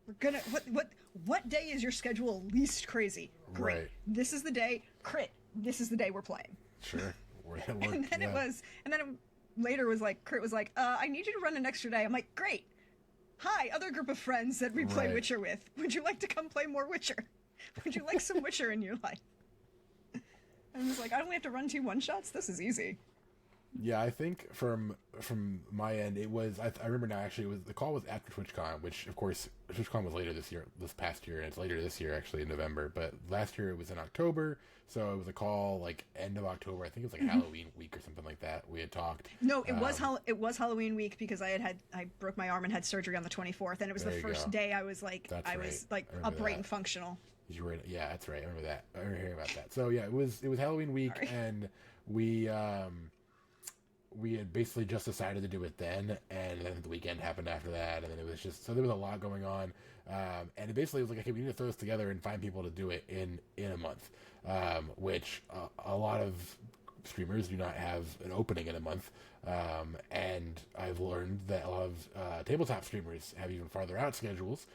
We're gonna. What day is your schedule least crazy? Great. Right. This is the day. Crit. This is the day we're playing. Sure. And then later was like, Crit was like, I need you to run an extra day. I'm like, great. Hi, other group of friends that we play Witcher with. Would you like to come play more Witcher? Would you like some Witcher in your life? And I was like, I only have to run 2 1-shots? This is easy. Yeah, I think from my end, it was, I remember now actually, the call was after TwitchCon, which of course, TwitchCon was this past year, and it's later this year actually in November, but last year it was in October, so it was a call like end of October, I think it was like Halloween week or something like that, we had talked. No, it was Halloween week because I broke my arm and had surgery on the 24th, and it was the first day I was like, upright and functional. You were, yeah, that's right, I remember that, I remember hearing about that. So yeah, it was Halloween week, and we had basically just decided to do it then, and then the weekend happened after that, and then it was just, so there was a lot going on, and it basically was like, okay, we need to throw this together and find people to do it in a month, which a lot of streamers do not have an opening in a month, and I've learned that a lot of tabletop streamers have even farther out schedules,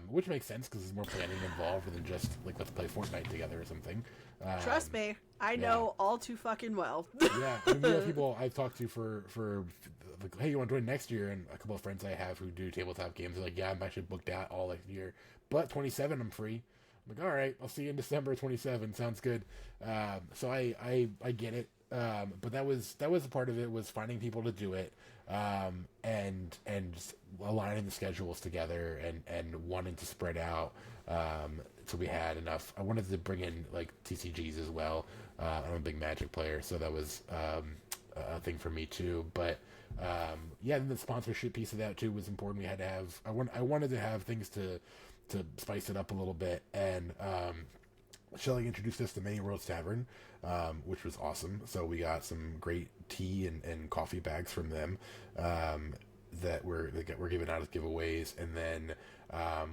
which makes sense because there's more planning involved than just like, let's play Fortnite together or something. Trust me, I know all too fucking well. Yeah, I mean, we have people I've talked to for like, hey, you want to join next year? And a couple of friends I have who do tabletop games are like, yeah, I'm actually booked out all next year, but 27 I'm free. I'm like, all right, I'll see you in December 27. Sounds good. So I get it. But that was a part of it, was finding people to do it, and just aligning the schedules together and wanting to spread out. So we had enough. I wanted to bring in like TCGs as well. I'm a big Magic player, so that was a thing for me too. But yeah, the sponsorship piece of that too was important. We had to have I wanted to have things to spice it up a little bit, and Shelly introduced us to Many Worlds Tavern, which was awesome. So we got some great tea and coffee bags from them that we're giving out as giveaways. And then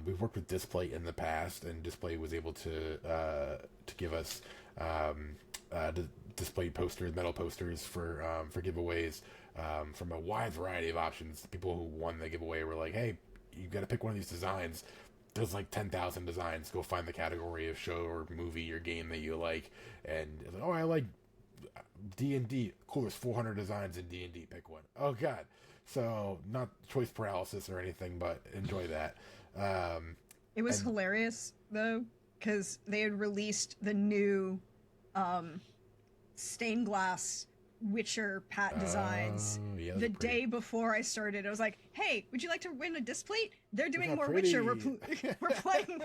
we've worked with Display in the past, and Display was able to give us display posters, metal posters for giveaways from a wide variety of options. The people who won the giveaway were like, "Hey, you got to pick one of these designs. There's like 10,000 designs. Go find the category of show or movie or game that you like." And it's like, "Oh, I like D&D. Cool, there's 400 designs in D&D. Pick one." Oh god. So not choice paralysis or anything, but enjoy that. It was hilarious though, because they had released the new stained glass Witcher pat designs the day before I started. I was like, "Hey, would you like to win a disc plate? They're doing more pretty. Witcher. We're playing."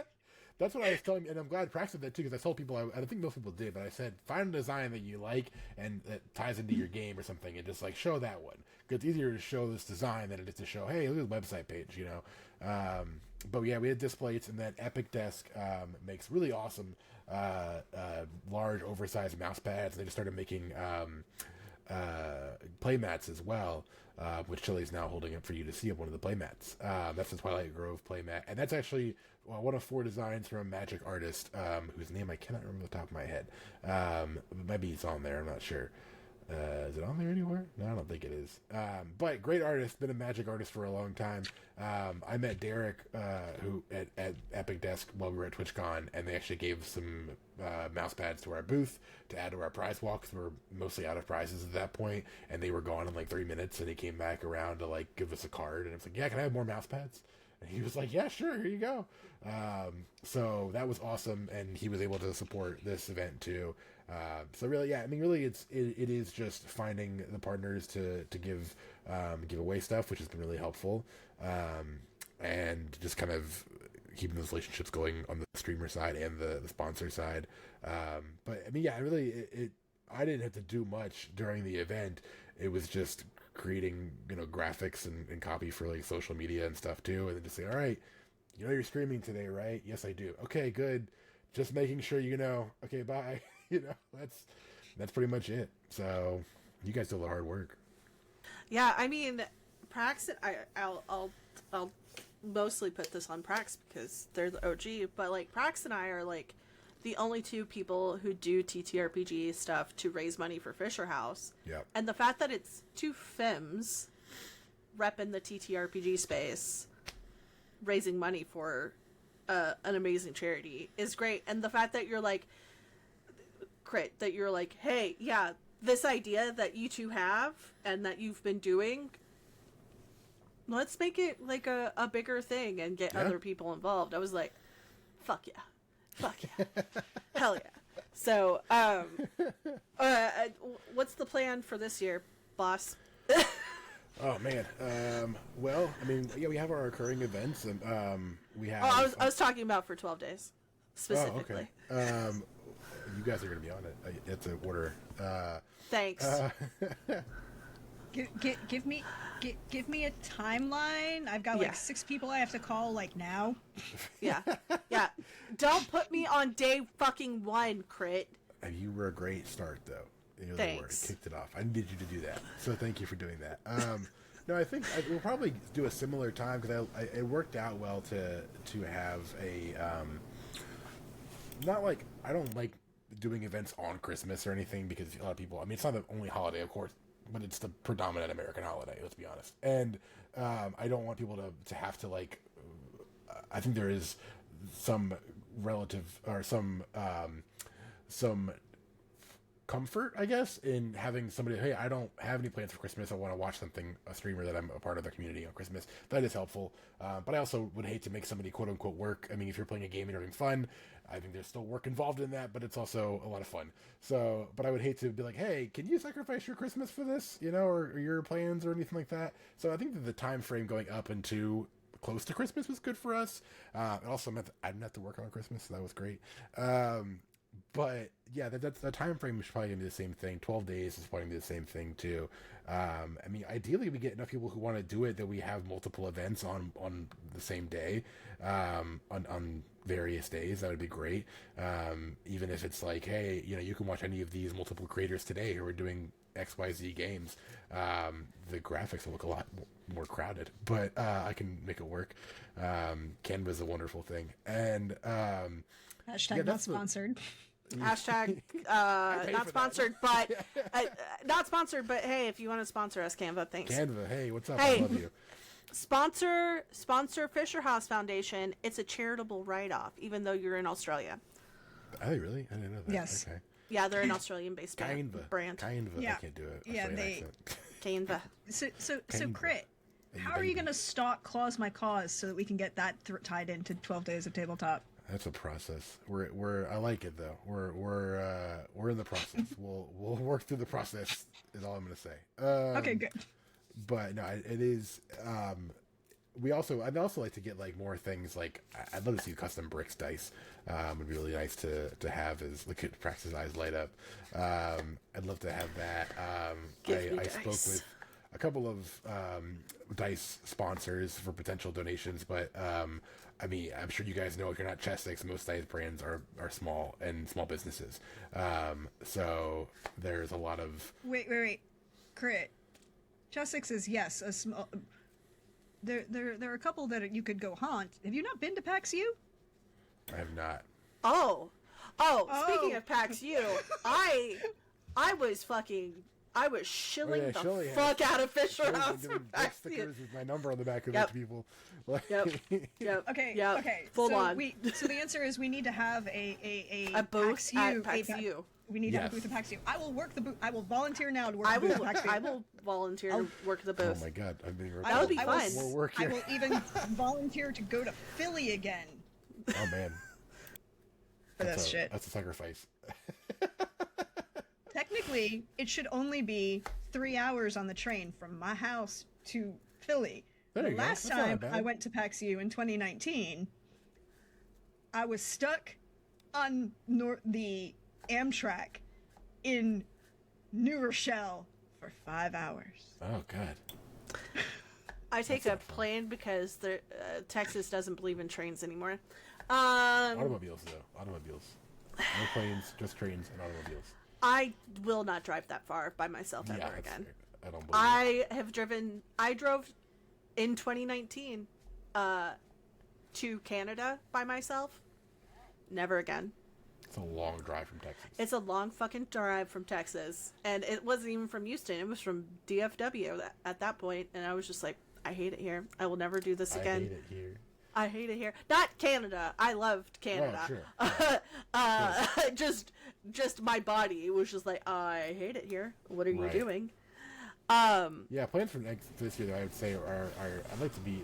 That's what I was telling, and I'm glad Prax did that too, because I told people, I think most people did, but I said, find a design that you like and that ties into your game or something, and just like show that one. Because it's easier to show this design than it is to show, hey, look at the website page, you know. But yeah, we had disc plates, and then Epic Desk makes really awesome large, oversized mouse pads. They just started making play mats as well, which Shelly's now holding up for you to see up one of the play mats. That's the Twilight Grove play mat, and that's actually one of 4 designs from a magic artist whose name I cannot remember off the top of my head. Maybe it's on there, I'm not sure. Is it on there anywhere? No, I don't think it is. But great artist, been a magic artist for a long time. I met Derek who at Epic Desk while we were at TwitchCon, and they actually gave some mouse pads to our booth to add to our prize walk, because we were mostly out of prizes at that point, and they were gone in like 3 minutes, and he came back around to like give us a card, and I was like, "Yeah, can I have more mouse pads?" And he was like, "Yeah, sure, here you go." So that was awesome, and he was able to support this event too. So really, yeah, I mean, really, it is just finding the partners to give away stuff, which has been really helpful, and just kind of keeping those relationships going on the streamer side and the sponsor side. But I mean, yeah, really, I didn't have to do much during the event. It was just creating, you know, graphics and copy for like social media and stuff too, and then just say, "All right, you know you're streaming today, right?" "Yes, I do." "Okay, good. Just making sure you know." "Okay, bye." You know, that's pretty much it. So you guys do the hard work. Yeah, I mean, Prax. I'll mostly put this on Prax because they're the OG. But like Prax and I are like the only 2 people who do TTRPG stuff to raise money for Fisher House. Yeah. And the fact that it's 2 femmes repping the TTRPG space, raising money for an amazing charity is great. And the fact that you're like, Crit, that you're like, "Hey, yeah, this idea that you 2 have and that you've been doing, let's make it like a bigger thing and get other people involved." I was like, fuck yeah, hell yeah. So what's the plan for this year, boss? Oh man, well, I mean, yeah, we have our recurring events, and we have I was talking about for 12 days specifically. Oh, okay. You guys are going to be on it. It's an order. Thanks. Give me a timeline. I've got like 6 people I have to call like now. Yeah. Don't put me on day fucking 1, Crit. You were a great start, though. Thanks. Kicked it off. I needed you to do that, so thank you for doing that. No, I think we'll probably do a similar time, because it worked out well to have a not like, I don't like doing events on Christmas or anything, because a lot of people, I mean, it's not the only holiday, of course, but it's the predominant American holiday, let's be honest. And I don't want people to have to like, I think there is some relative, or some comfort, I guess, in having somebody, "Hey, I don't have any plans for Christmas. I want to watch something, a streamer that I'm a part of the community on Christmas." That is helpful. But I also would hate to make somebody quote unquote work. I mean, if you're playing a game and you're having fun, I think there's still work involved in that, but it's also a lot of fun. So, but I would hate to be like, "Hey, can you sacrifice your Christmas for this?" You know, or your plans or anything like that. So I think that the time frame going up into close to Christmas was good for us. It also meant that I didn't have to work on Christmas, so that was great. But yeah, that's the time frame is probably gonna be the same thing. 12 days is probably gonna be the same thing too. I mean, ideally, we get enough people who want to do it that we have multiple events on the same day, on various days. That would be great. Even if it's like, hey, you can watch any of these multiple creators today who are doing XYZ games. The graphics will look a lot more crowded, but I can make it work. Canva is a wonderful thing, and Hashtag not sponsored. Hashtag not sponsored, but not sponsored. But hey, if you want to sponsor us, Canva, thanks. Canva, hey, what's up? Hey. I love you. Sponsor Fisher House Foundation. It's a charitable write-off, even though you're in Australia. Oh, really? I didn't know that. Yes. Okay. Yeah, they're an Australian-based Canva. brand. Canva. Yeah. I can't do it. Yeah, Canva. So Canva. Crit, how are you going to stalk Clause My Cause so that we can get that tied into 12 Days of Tabletop? That's a process. I like it though. We're in the process. We'll work through the process. Is all I'm gonna say. Okay, good. But no, it is. I'd also like to get like more things. Like I'd love to see custom bricks dice. Would be really nice to have. As look at Prax's eyes light up. I'd love to have that. I spoke with a couple of dice sponsors for potential donations, but I mean, I'm sure you guys know if you're not Chessex, most dice brands are small and small businesses. So there's a lot of Wait, Crit. Chessex is yes a small. There are a couple that you could go haunt. Have you not been to PAX U? I have not. Oh, speaking of PAX U, I was shilling the fuck out of Fisher House for PAX U. Stickers with my number on the back of it to people. Yep. Okay. Full so on. So the answer is we need to have a booth PAX U, at PAX U. We need to have a booth at PAX U. I will work the booth. I will volunteer now to work the booth at PAX U. I will volunteer to work the booth. Oh my god, I'm being That would be fun. More work I here. will even volunteer to go to Philly again. Oh man. For this shit. That's a sacrifice. Technically, it should only be 3 hours on the train from my house to Philly. There The you go. last That's not time bad. I went to PAX U in 2019, I was stuck on the Amtrak in New Rochelle for 5 hours. Oh god. I take a plane because Texas doesn't believe in trains anymore. Automobiles though. Automobiles. No planes, just trains and automobiles. I will not drive that far by myself ever that's again. fair. I don't believe it. I drove in 2019 to Canada by myself. Never again. It's a long drive from Texas. It's a long fucking drive from Texas. And it wasn't even from Houston. It was from DFW at that point. And I was just like, I hate it here. I will never do this again. I hate it here. I hate it here. Not Canada. I loved Canada. Oh, sure. Just my body was just like, I hate it here. What are you Right. doing? Yeah, plans for this year, I would say, are I'd like to be,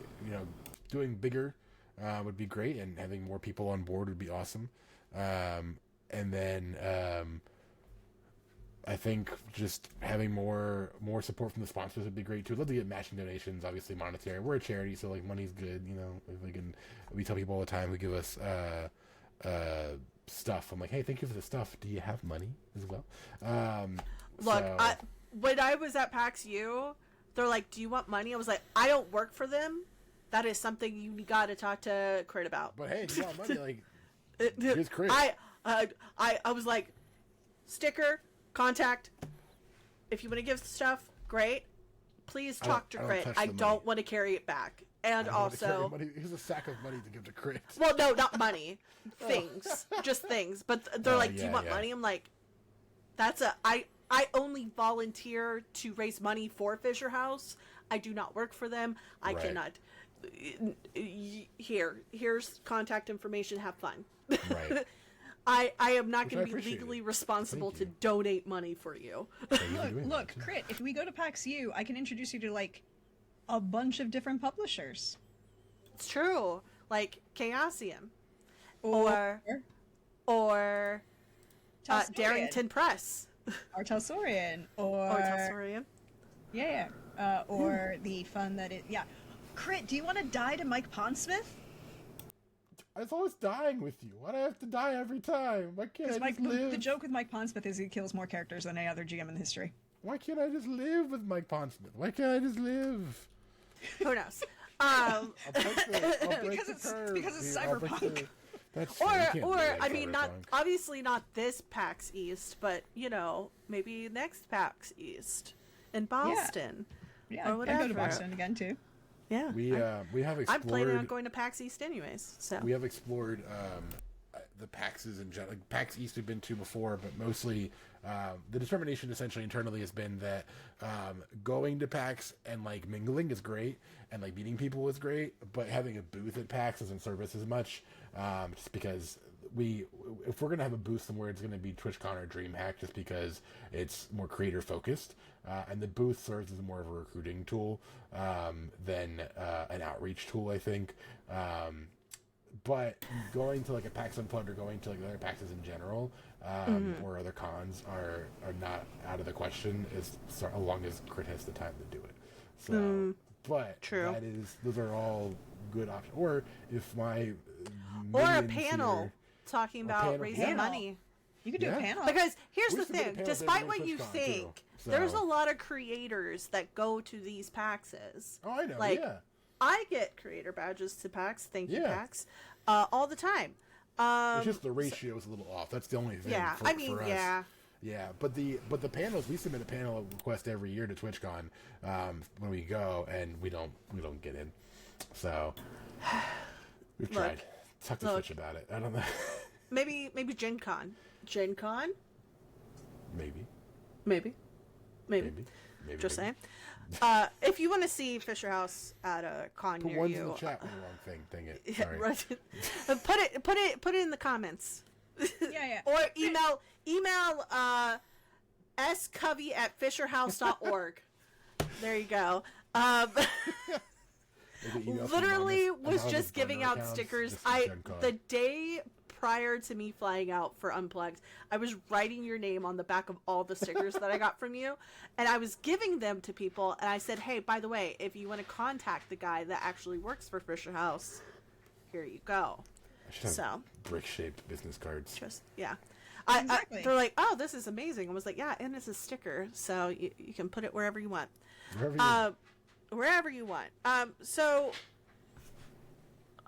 doing bigger would be great, and having more people on board would be awesome. And then I think just having more support from the sponsors would be great too. I'd love to get matching donations, obviously monetary. We're a charity, so like money's good. If we tell people all the time who give us stuff. I'm like, hey, thank you for the stuff. Do you have money as well? Look, when I was at PAX U, they're like, do you want money? I was like, I don't work for them. That is something you got to talk to Crit about. But hey, do you want money? Like, here's Crit. I was like, sticker, contact. If you want to give stuff, great. Please talk to Crit. I don't want to carry it back. And also, here's a sack of money to give to Crit. Well, no, not money. Things. Just things. But they're like, do you want money? I'm like, I only volunteer to raise money for Fisher House. I do not work for them. I cannot. Here's contact information. Have fun. Right. I am not going to be legally responsible to donate money for you. Look, Crit, if we go to PAX U, I can introduce you to, like, a bunch of different publishers. It's true. Like Chaosium. Or Darrington Press. Or Telsorian. Or Telsorian. Yeah. Or the fun that it... Yeah. Crit, do you want to die to Mike Pondsmith? I was always dying with you. Why do I have to die every time? Why can't I just live? The joke with Mike Pondsmith is he kills more characters than any other GM in history. Why can't I just live with Mike Pondsmith? Why can't I just live? Who knows? I'll break Because it's cyberpunk. Or I mean, not obviously not this PAX East, but maybe next PAX East in Boston. Yeah, or whatever. I go to Boston again too. Yeah, We have explored. I'm planning on going to PAX East anyways. So We have explored the PAXs in general. Like, PAX East we've been to before, but mostly the determination essentially internally has been that going to PAX and like mingling is great, and like meeting people is great, but having a booth at PAX doesn't service as much, just because if we're gonna have a booth somewhere, it's gonna be TwitchCon or DreamHack, just because it's more creator focused, and the booth serves as more of a recruiting tool than an outreach tool, I think. But going to like a PAX Unplugged or going to like other PAXs in general, or other cons are not out of the question as long as Crit has the time to do it. So, but true. Those are all good options. Or if my or a panel talking about raising money. You could do a panel. Because here's the thing, despite what you think, there's a lot of creators that go to these PAXs. Oh, I know, like, I get creator badges to PAX, thank you PAX, all the time. It's just the ratio is a little off. That's the only thing for us. Yeah, but the panels, we submit a panel request every year to TwitchCon when we go, and we don't get in. So we've tried. Talk to Twitch about it. I don't know. maybe Gen Con. Gen Con? Maybe. Just saying. If you want to see Fisher House at a con Put near ones you, in the chat. Wrong thing. Dang it. yeah, Sorry. right. Put it in the comments. Yeah. Or email scovey@fisherhouse.org. There you go. Literally was just giving out stickers. The day prior to me flying out for Unplugged, I was writing your name on the back of all the stickers that I got from you, and I was giving them to people, and I said, hey, by the way, if you want to contact the guy that actually works for Fisher House, here you go. I should have brick-shaped business cards. Exactly. They're like, oh, this is amazing. I was like, yeah, and it's a sticker, so you can put it wherever you want. Wherever you want. So,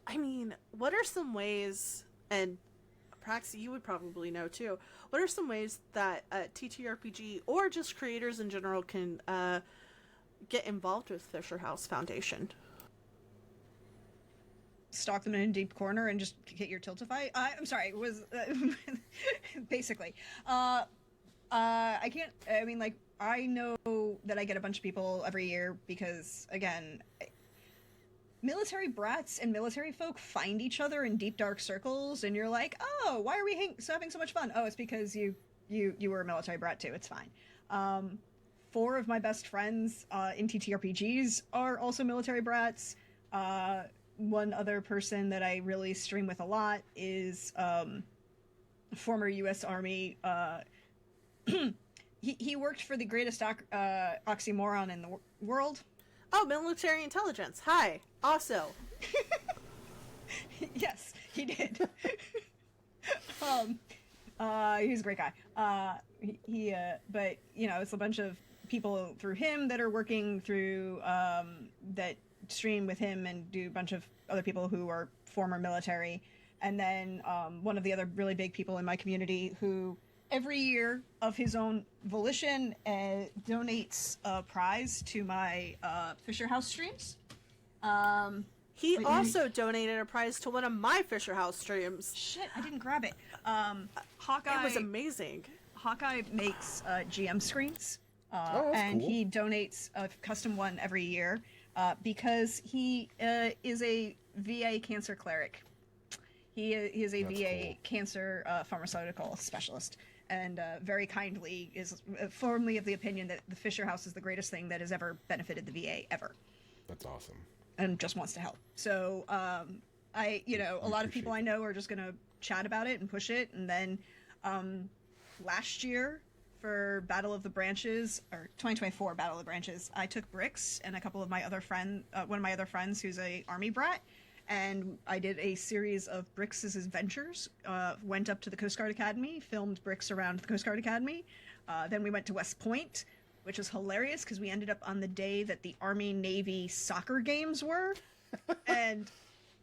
I mean, what are some ways, and Prax, you would probably know too, what are some ways that TTRPG or just creators in general can get involved with Fisher House Foundation? Stalk them in a deep corner and just get your tiltify. I'm sorry, it was basically. I can't. I mean, like, I know that I get a bunch of people every year because, again, military brats and military folk find each other in deep dark circles, and you're like, oh, why are we having so much fun? Oh, it's because you were a military brat too. It's fine. 4 of my best friends in TTRPGs are also military brats. One other person that I really stream with a lot is former U.S. Army. He worked for the greatest oxymoron in the world. Oh, military intelligence. Hi. Also. Yes, he did. He's a great guy. But it's a bunch of people through him that are working through that stream with him, and do a bunch of other people who are former military, and then one of the other really big people in my community who every year of his own volition donates a prize to my Fisher House streams. He also donated a prize to one of my Fisher House streams. Shit, I didn't grab it. Hawkeye. It was amazing. Hawkeye makes GM screens, and cool. He donates a custom one every year because he is a VA cancer cleric. He is a That's VA cool. cancer pharmaceutical specialist, and very kindly is firmly of the opinion that the Fisher House is the greatest thing that has ever benefited the VA ever. That's awesome. And just wants to help. So a lot of people I know are just going to chat about it and push it. And then last year for Battle of the Branches, or 2024 Battle of the Branches, I took bricks and a couple of my other one of my other friends who's a army brat, and I did a series of Brix's adventures. Went up to the Coast Guard Academy, filmed Brix around the Coast Guard Academy. Then we went to West Point, which was hilarious because we ended up on the day that the Army-Navy soccer games were. And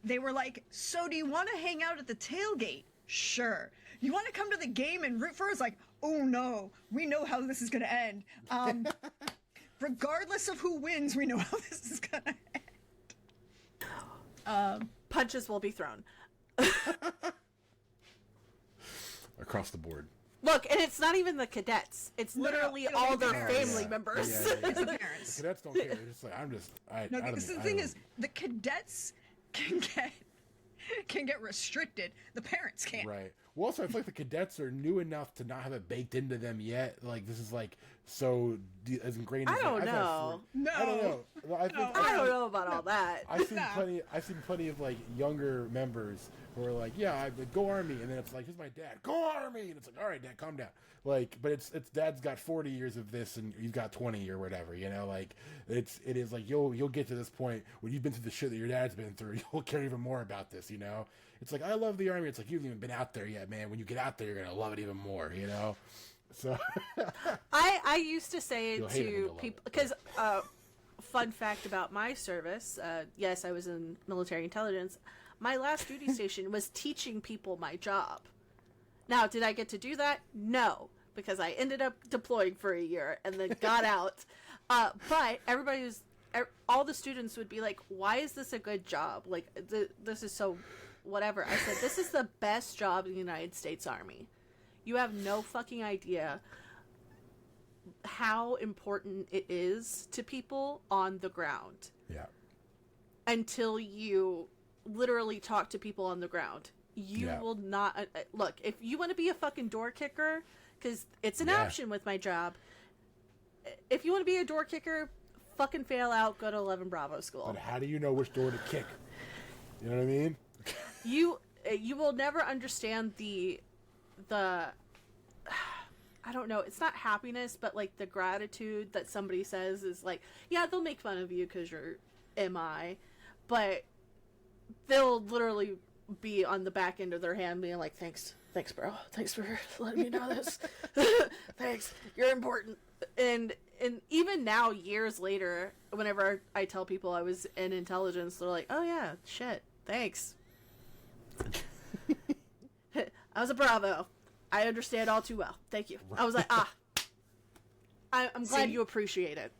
they were like, so do you want to hang out at the tailgate? Sure. You want to come to the game and root for us? Like, oh no, we know how this is going to end. Regardless of who wins, we know how this is going to end. Punches will be thrown. Across the board. Look, and it's not even the cadets. It's literally all their family members. It's the parents. The cadets don't care. They're just like, The thing is, the cadets can get restricted. The parents can't. Right. Well, also, I feel like the cadets are new enough to not have it baked into them yet. Like, this is like so as ingrained. I don't know. I don't know. I don't know about all that. I've seen plenty of like younger members who are like, yeah, I go Army, and then it's like, here's my dad, go Army, and it's like, all right, Dad, calm down. Like, but it's Dad's got 40 years of this, and you've got 20 or whatever, you know. Like, it is like you'll get to this point when you've been through the shit that your dad's been through, you'll care even more about this, you know. It's like, I love the Army. It's like, you haven't even been out there yet, man. When you get out there, you're gonna love it even more, you know. So I used to say to people, because fun fact about my service, yes, I was in military intelligence. My last duty station was teaching people my job. Now, did I get to do that? No, because I ended up deploying for a year and then got out. But all the students would be like, why is this a good job? Like, this is so whatever. I said, this is the best job in the United States Army. You have no fucking idea how important it is to people on the ground. Yeah. Until you literally talk to people on the ground. You will not... look, if you want to be a fucking door kicker, because it's an option with my job, if you want to be a door kicker, fucking fail out, go to 11 Bravo school. But how do you know which door to kick? You know what I mean? You will never understand the I don't know, it's not happiness, but like the gratitude that somebody says is like, yeah, they'll make fun of you because you're MI, but they'll literally be on the back end of their hand being like, thanks bro, thanks for letting me know this. Thanks, you're important. And even now, years later, whenever I tell people I was in intelligence, they're like, oh yeah, shit, thanks. I was a Bravo. I understand all too well. Thank you. I was like, I'm glad you appreciate it.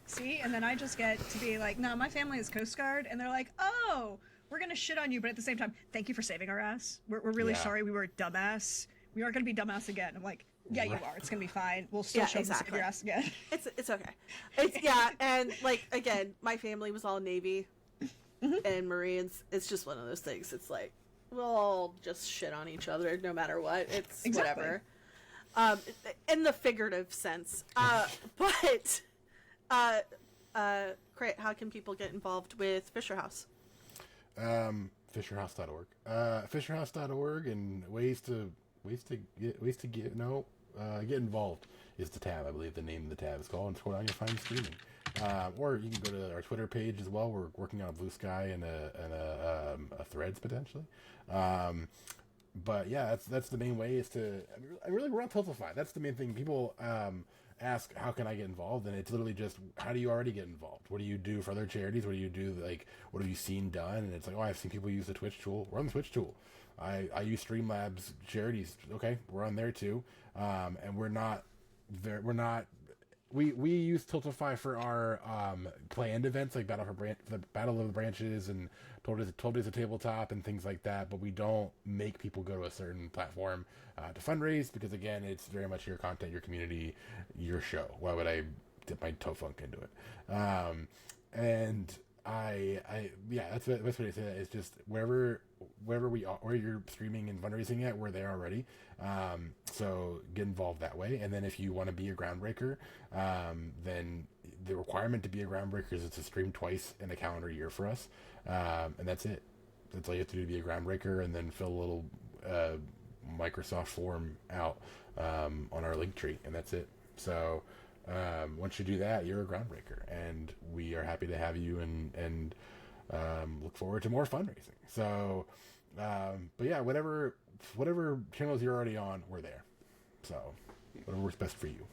See, and then I just get to be like, no, my family is Coast Guard, and they're like, oh, we're gonna shit on you, but at the same time, thank you for saving our ass. We're really sorry we were dumbass. We aren't gonna be dumbass again. I'm like, yeah, you are. It's gonna be fine. We'll still show up and save your ass again. It's okay. And like again, my family was all Navy and Marines. It's just one of those things. It's like, we'll all just shit on each other no matter what. It's whatever. In the figurative sense. But great. How can people get involved with Fisher House? Fisherhouse.org. Fisherhouse.org, and ways to get involved is the tab. I believe the name of the tab is called, and scroll down, you'll find streaming. Or you can go to our Twitter page as well. We're working on a Blue Sky and a Threads potentially. But yeah, that's the main way is to. I really we're on Tiltify. That's the main thing. People ask, how can I get involved? And it's literally just, how do you already get involved? What do you do for other charities? What do you do, like, what have you seen done? And it's like, oh, I've seen people use the Twitch tool. We're on the Twitch tool. I use Streamlabs charities. Okay, we're on there too. And we're not there. We use Tiltify for our planned events like Battle of the Branches and 12 Days of Tabletop and things like that, but we don't make people go to a certain platform to fundraise, because again, it's very much your content, your community, your show. Why would I dip my toe funk into it? And that's the best way to say that is just wherever we are, where you're streaming and fundraising at, we're there already. So get involved that way. And then if you want to be a groundbreaker, then the requirement to be a groundbreaker is to stream twice in a calendar year for us. And that's it. That's all you have to do to be a groundbreaker, and then fill a little Microsoft form out on our link tree, and that's it. So once you do that, you're a groundbreaker, and we are happy to have you. And look forward to more fundraising. So, but yeah, whatever channels you're already on, we're there. So, whatever works best for you.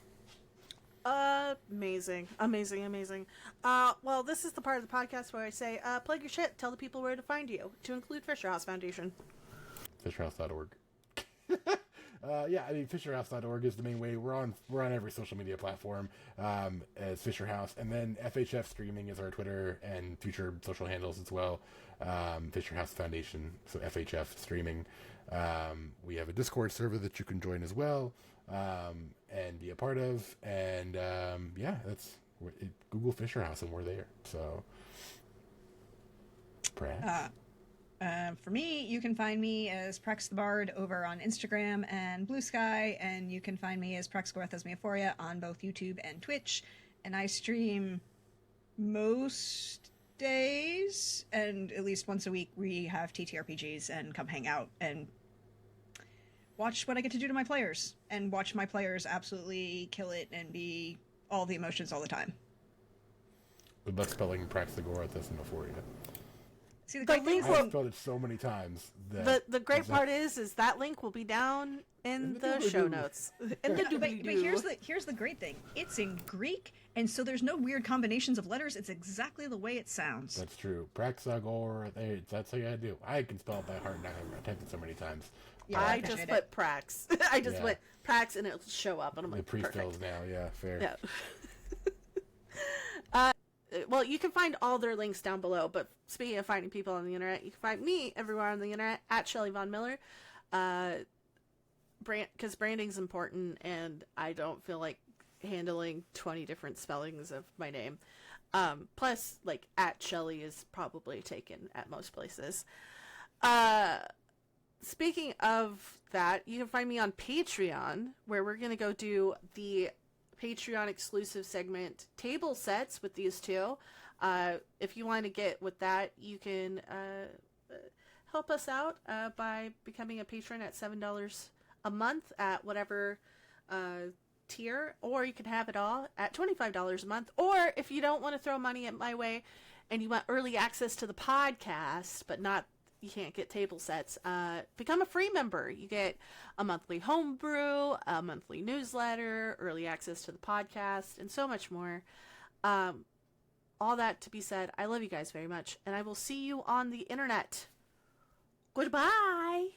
Amazing. Well, this is the part of the podcast where I say, plug your shit, tell the people where to find you, to include Fisher House Foundation. FisherHouse.org. Yeah, I mean, FisherHouse.org is the main way. We're on every social media platform as Fisher House, and then FHF Streaming is our Twitter and future social handles as well. Fisher House Foundation, so FHF Streaming. We have a Discord server that you can join as well and be a part of, and yeah, Google Fisher House and we're there. So, Prax. For me, you can find me as Prax the Bard over on Instagram and Blue Sky, and you can find me as Praxagorthesmiophoria on both YouTube and Twitch. And I stream most days, and at least once a week we have TTRPGs, and come hang out and watch what I get to do to my players, and watch my players absolutely kill it and be all the emotions all the time. The best spelling Praxagorthesmiophoria. See, the The link I've spelled it so many times. The great part is that link will be down in the show notes. In the but here's the great thing. It's in Greek, and so there's no weird combinations of letters. It's exactly the way it sounds. That's true. Praxagor. That's how you gotta do. I can spell it by heart now. I've typed it so many times. Yeah, I just put Prax. I just went Prax, and it'll show up, and I'm like, pre-fills perfect. now. Yeah, fair. Yeah. Well, you can find all their links down below, but speaking of finding people on the internet, you can find me everywhere on the internet at Shelly Von Miller. Because branding's important, and I don't feel like handling 20 different spellings of my name. Plus, like, at Shelly is probably taken at most places. Speaking of that, you can find me on Patreon, where we're going to go do the Patreon exclusive segment Table Sets with these two. If you want to get with that, you can help us out by becoming a patron at $7 a month at whatever tier, or you can have it all at $25 a month. Or if you don't want to throw money at my way and you want early access to the podcast, but you can't get table sets, become a free member. You get a monthly homebrew, a monthly newsletter, early access to the podcast, and so much more. All that to be said, I love you guys very much, and I will see you on the internet. Goodbye!